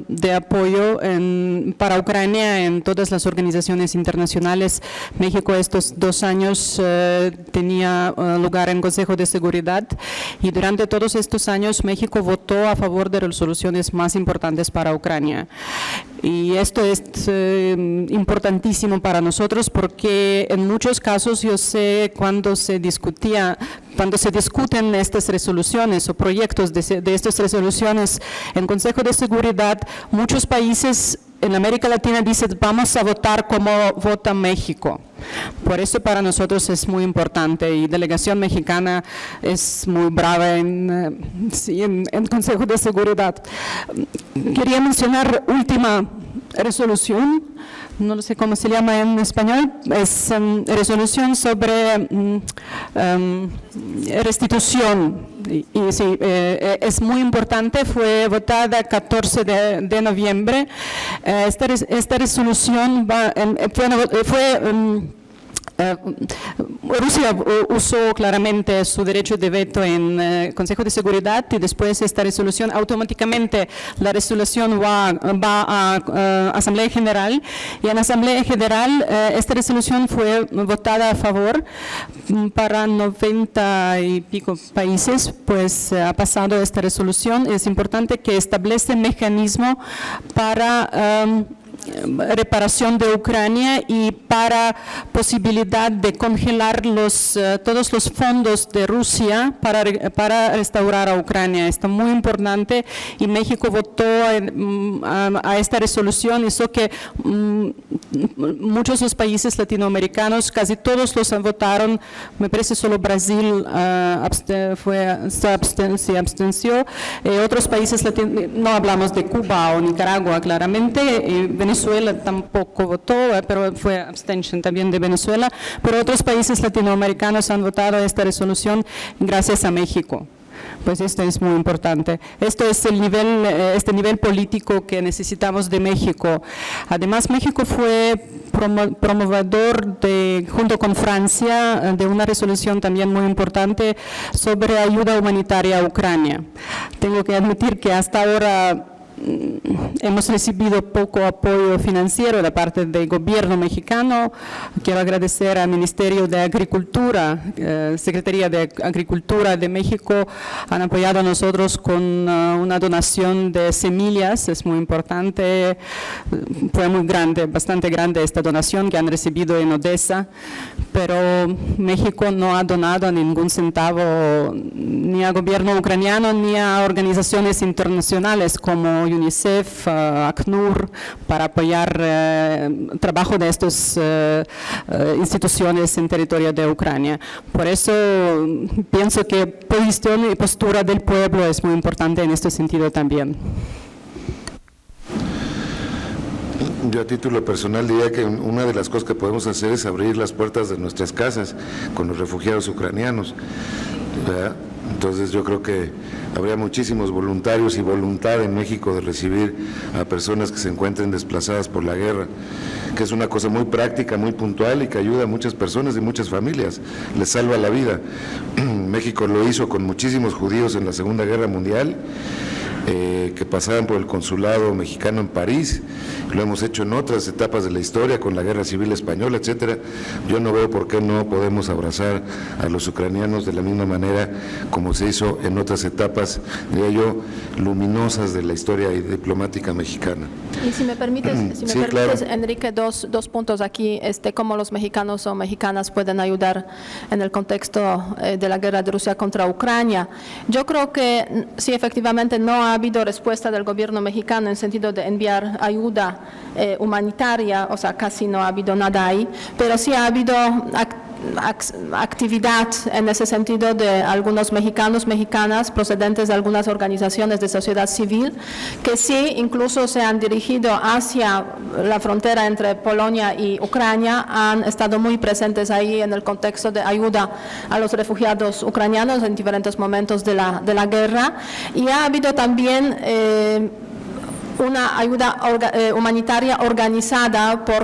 de apoyo para Ucrania en todas las organizaciones internacionales. México estos 2 años tenía lugar en Consejo de Seguridad y durante todos estos años México votó a favor de resoluciones más importantes para Ucrania. Y esto es importantísimo para nosotros porque en muchos casos yo sé cuando se discuten estas resoluciones o proyectos de estas resoluciones en Consejo de Seguridad, muchos países en América Latina dicen vamos a votar como vota México. Por eso para nosotros es muy importante y delegación mexicana es muy brava en Consejo de Seguridad. Quería mencionar última resolución, no sé cómo se llama en español, es resolución sobre restitución. Y sí, es muy importante, fue votada el 14 de noviembre. Esta resolución Rusia usó claramente su derecho de veto en el Consejo de Seguridad y después esta resolución, automáticamente la resolución va a Asamblea General y en Asamblea General esta resolución fue votada a favor para 90 y pico países, pues ha pasado esta resolución. Es importante que establece mecanismo para reparación de Ucrania y para posibilidad de congelar todos los fondos de Rusia para restaurar a Ucrania. Esto es muy importante y México votó a esta resolución, hizo que muchos de los países latinoamericanos, casi todos los votaron, me parece solo Brasil se abstenció, otros países no hablamos de Cuba o Nicaragua claramente, Venezuela tampoco votó, pero fue abstention también de Venezuela, pero otros países latinoamericanos han votado esta resolución gracias a México. Pues esto es muy importante. Esto es este nivel político que necesitamos de México. Además, México fue promovedor junto con Francia, de una resolución también muy importante sobre ayuda humanitaria a Ucrania. Tengo que admitir que hasta ahora hemos recibido poco apoyo financiero de parte del gobierno mexicano. Quiero agradecer al Ministerio de Agricultura, Secretaría de Agricultura de México, han apoyado a nosotros con una donación de semillas, es muy importante, fue muy grande, bastante grande esta donación que han recibido en Odessa, pero México no ha donado ningún centavo ni al gobierno ucraniano ni a organizaciones internacionales como UNICEF, ACNUR, para apoyar el trabajo de estas instituciones en territorio de Ucrania. Por eso pienso que posición y postura del pueblo es muy importante en este sentido también. Yo a título personal diría que una de las cosas que podemos hacer es abrir las puertas de nuestras casas con los refugiados ucranianos, ¿verdad? Entonces yo creo que habría muchísimos voluntarios y voluntad en México de recibir a personas que se encuentren desplazadas por la guerra, que es una cosa muy práctica, muy puntual y que ayuda a muchas personas y muchas familias, les salva la vida. México lo hizo con muchísimos judíos en la Segunda Guerra Mundial, que pasaban por el consulado mexicano en París, lo hemos hecho en otras etapas de la historia, con la Guerra Civil Española, etcétera. Yo no veo por qué no podemos abrazar a los ucranianos de la misma manera como se hizo en otras etapas, diría yo, luminosas de la historia diplomática mexicana. Y si me permites, Sí, claro. Enrique, dos puntos aquí, cómo los mexicanos o mexicanas pueden ayudar en el contexto de la guerra de Rusia contra Ucrania. Yo creo que sí, efectivamente, no ha habido respuesta del gobierno mexicano en sentido de enviar ayuda humanitaria, o sea, casi no ha habido nada ahí, pero sí ha habido actividad en ese sentido de algunos mexicanos, mexicanas, procedentes de algunas organizaciones de sociedad civil, que sí incluso se han dirigido hacia la frontera entre Polonia y Ucrania, han estado muy presentes ahí en el contexto de ayuda a los refugiados ucranianos en diferentes momentos de la guerra, y ha habido también una ayuda humanitaria organizada por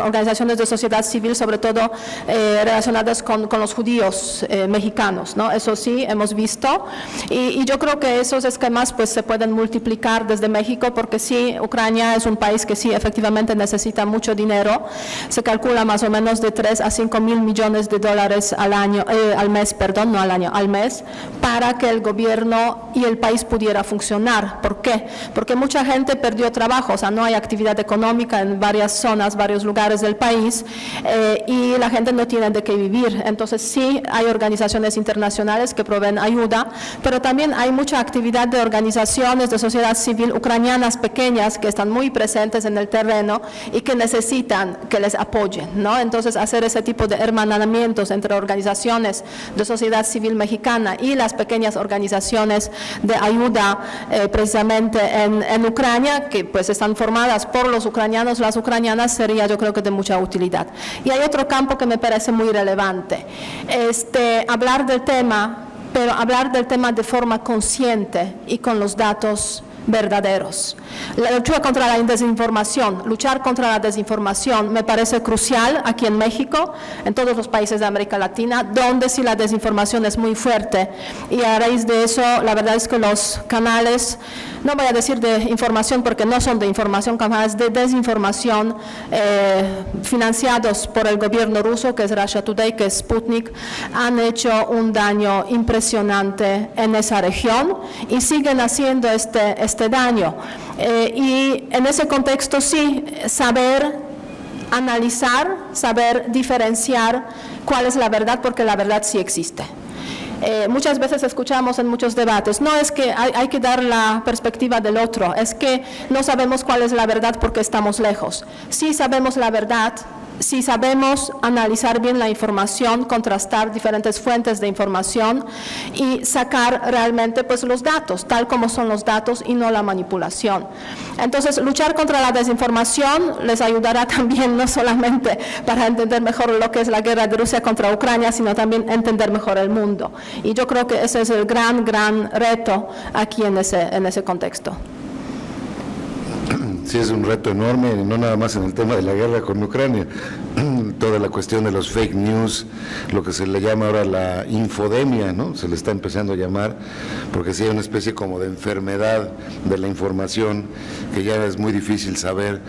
organizaciones de sociedad civil, sobre todo relacionadas con los judíos mexicanos, ¿no? Eso sí, hemos visto, y yo creo que esos esquemas pues se pueden multiplicar desde México, porque sí, Ucrania es un país que sí, efectivamente necesita mucho dinero, se calcula más o menos de 3 a 5 mil millones de dólares al mes, para que el gobierno y el país pudiera funcionar. ¿Por qué? Porque mucha gente perdió trabajo, o sea, no hay actividad económica en varias zonas, varios lugares del país, y la gente no tiene de qué vivir. Entonces sí, hay organizaciones internacionales que proveen ayuda, pero también hay mucha actividad de organizaciones de sociedad civil ucranianas pequeñas que están muy presentes en el terreno y que necesitan que les apoyen, ¿no? Entonces hacer ese tipo de hermanamientos entre organizaciones de sociedad civil mexicana y las pequeñas organizaciones de ayuda precisamente en Ucrania, que pues están formadas por los ucranianos, las ucranianas, sería yo creo que de mucha utilidad. Y hay otro campo que me parece muy relevante, hablar del tema, pero hablar del tema de forma consciente y con los datos verdaderos. La lucha contra la desinformación, luchar contra la desinformación me parece crucial aquí en México, en todos los países de América Latina, donde sí la desinformación es muy fuerte, y a raíz de eso la verdad es que los canales, no voy a decir de información porque no son de información, canales de desinformación financiados por el gobierno ruso, que es Russia Today, que es Sputnik, han hecho un daño impresionante en esa región y siguen haciendo este daño. Y en ese contexto sí, saber analizar, saber diferenciar cuál es la verdad, porque la verdad sí existe. Muchas veces escuchamos en muchos debates, no es que hay que dar la perspectiva del otro, es que no sabemos cuál es la verdad porque estamos lejos. Sí sabemos la verdad, si sabemos analizar bien la información, contrastar diferentes fuentes de información y sacar realmente pues los datos, tal como son los datos y no la manipulación. Entonces, luchar contra la desinformación les ayudará también no solamente para entender mejor lo que es la guerra de Rusia contra Ucrania, sino también entender mejor el mundo. Y yo creo que ese es el gran reto aquí en ese contexto. Sí, es un reto enorme, no nada más en el tema de la guerra con Ucrania, toda la cuestión de los fake news, lo que se le llama ahora la infodemia, ¿no? Se le está empezando a llamar, porque sí hay una especie como de enfermedad de la información, que ya es muy difícil saber,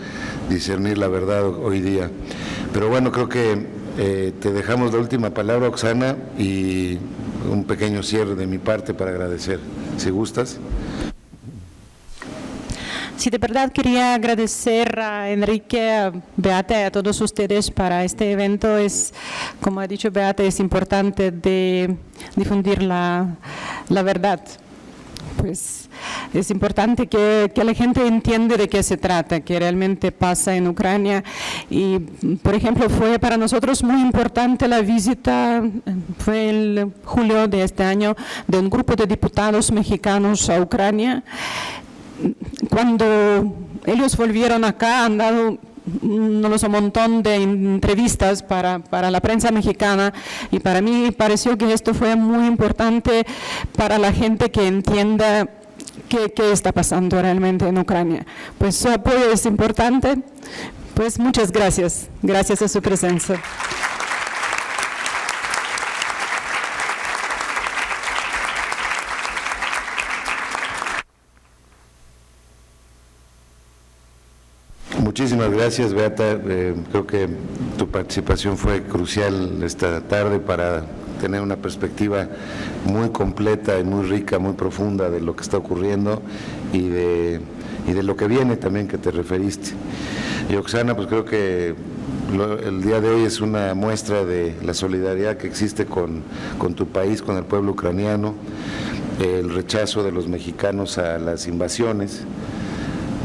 discernir la verdad hoy día. Pero bueno, creo que te dejamos la última palabra, Oksana, y un pequeño cierre de mi parte para agradecer, si gustas. Sí, de verdad quería agradecer a Enrique, a Beata y a todos ustedes para este evento. Es, como ha dicho Beata, es importante de difundir la verdad. Pues es importante que la gente entienda de qué se trata, qué realmente pasa en Ucrania. Y, por ejemplo, fue para nosotros muy importante la visita, fue en julio de este año, de un grupo de diputados mexicanos a Ucrania. Cuando ellos volvieron acá, han dado un montón de entrevistas para la prensa mexicana, y para mí pareció que esto fue muy importante para la gente que entienda qué está pasando realmente en Ucrania. Pues su apoyo es importante. Pues muchas gracias. Gracias a su presencia. Muchísimas gracias, Beata. Creo que tu participación fue crucial esta tarde para tener una perspectiva muy completa y muy rica, muy profunda de lo que está ocurriendo y de lo que viene también, que te referiste. Y Oksana, pues creo que el día de hoy es una muestra de la solidaridad que existe con tu país, con el pueblo ucraniano, el rechazo de los mexicanos a las invasiones.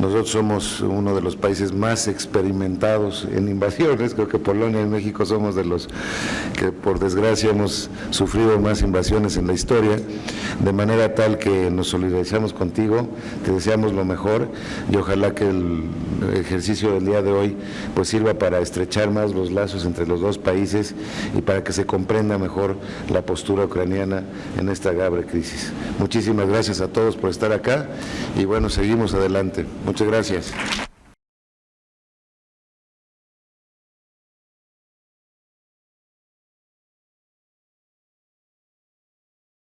Nosotros somos uno de los países más experimentados en invasiones. Creo que Polonia y México somos de los que, por desgracia, hemos sufrido más invasiones en la historia, de manera tal que nos solidarizamos contigo, te deseamos lo mejor y ojalá que el ejercicio del día de hoy pues sirva para estrechar más los lazos entre los dos países y para que se comprenda mejor la postura ucraniana en esta grave crisis. Muchísimas gracias a todos por estar acá y bueno, seguimos adelante. Muchas gracias.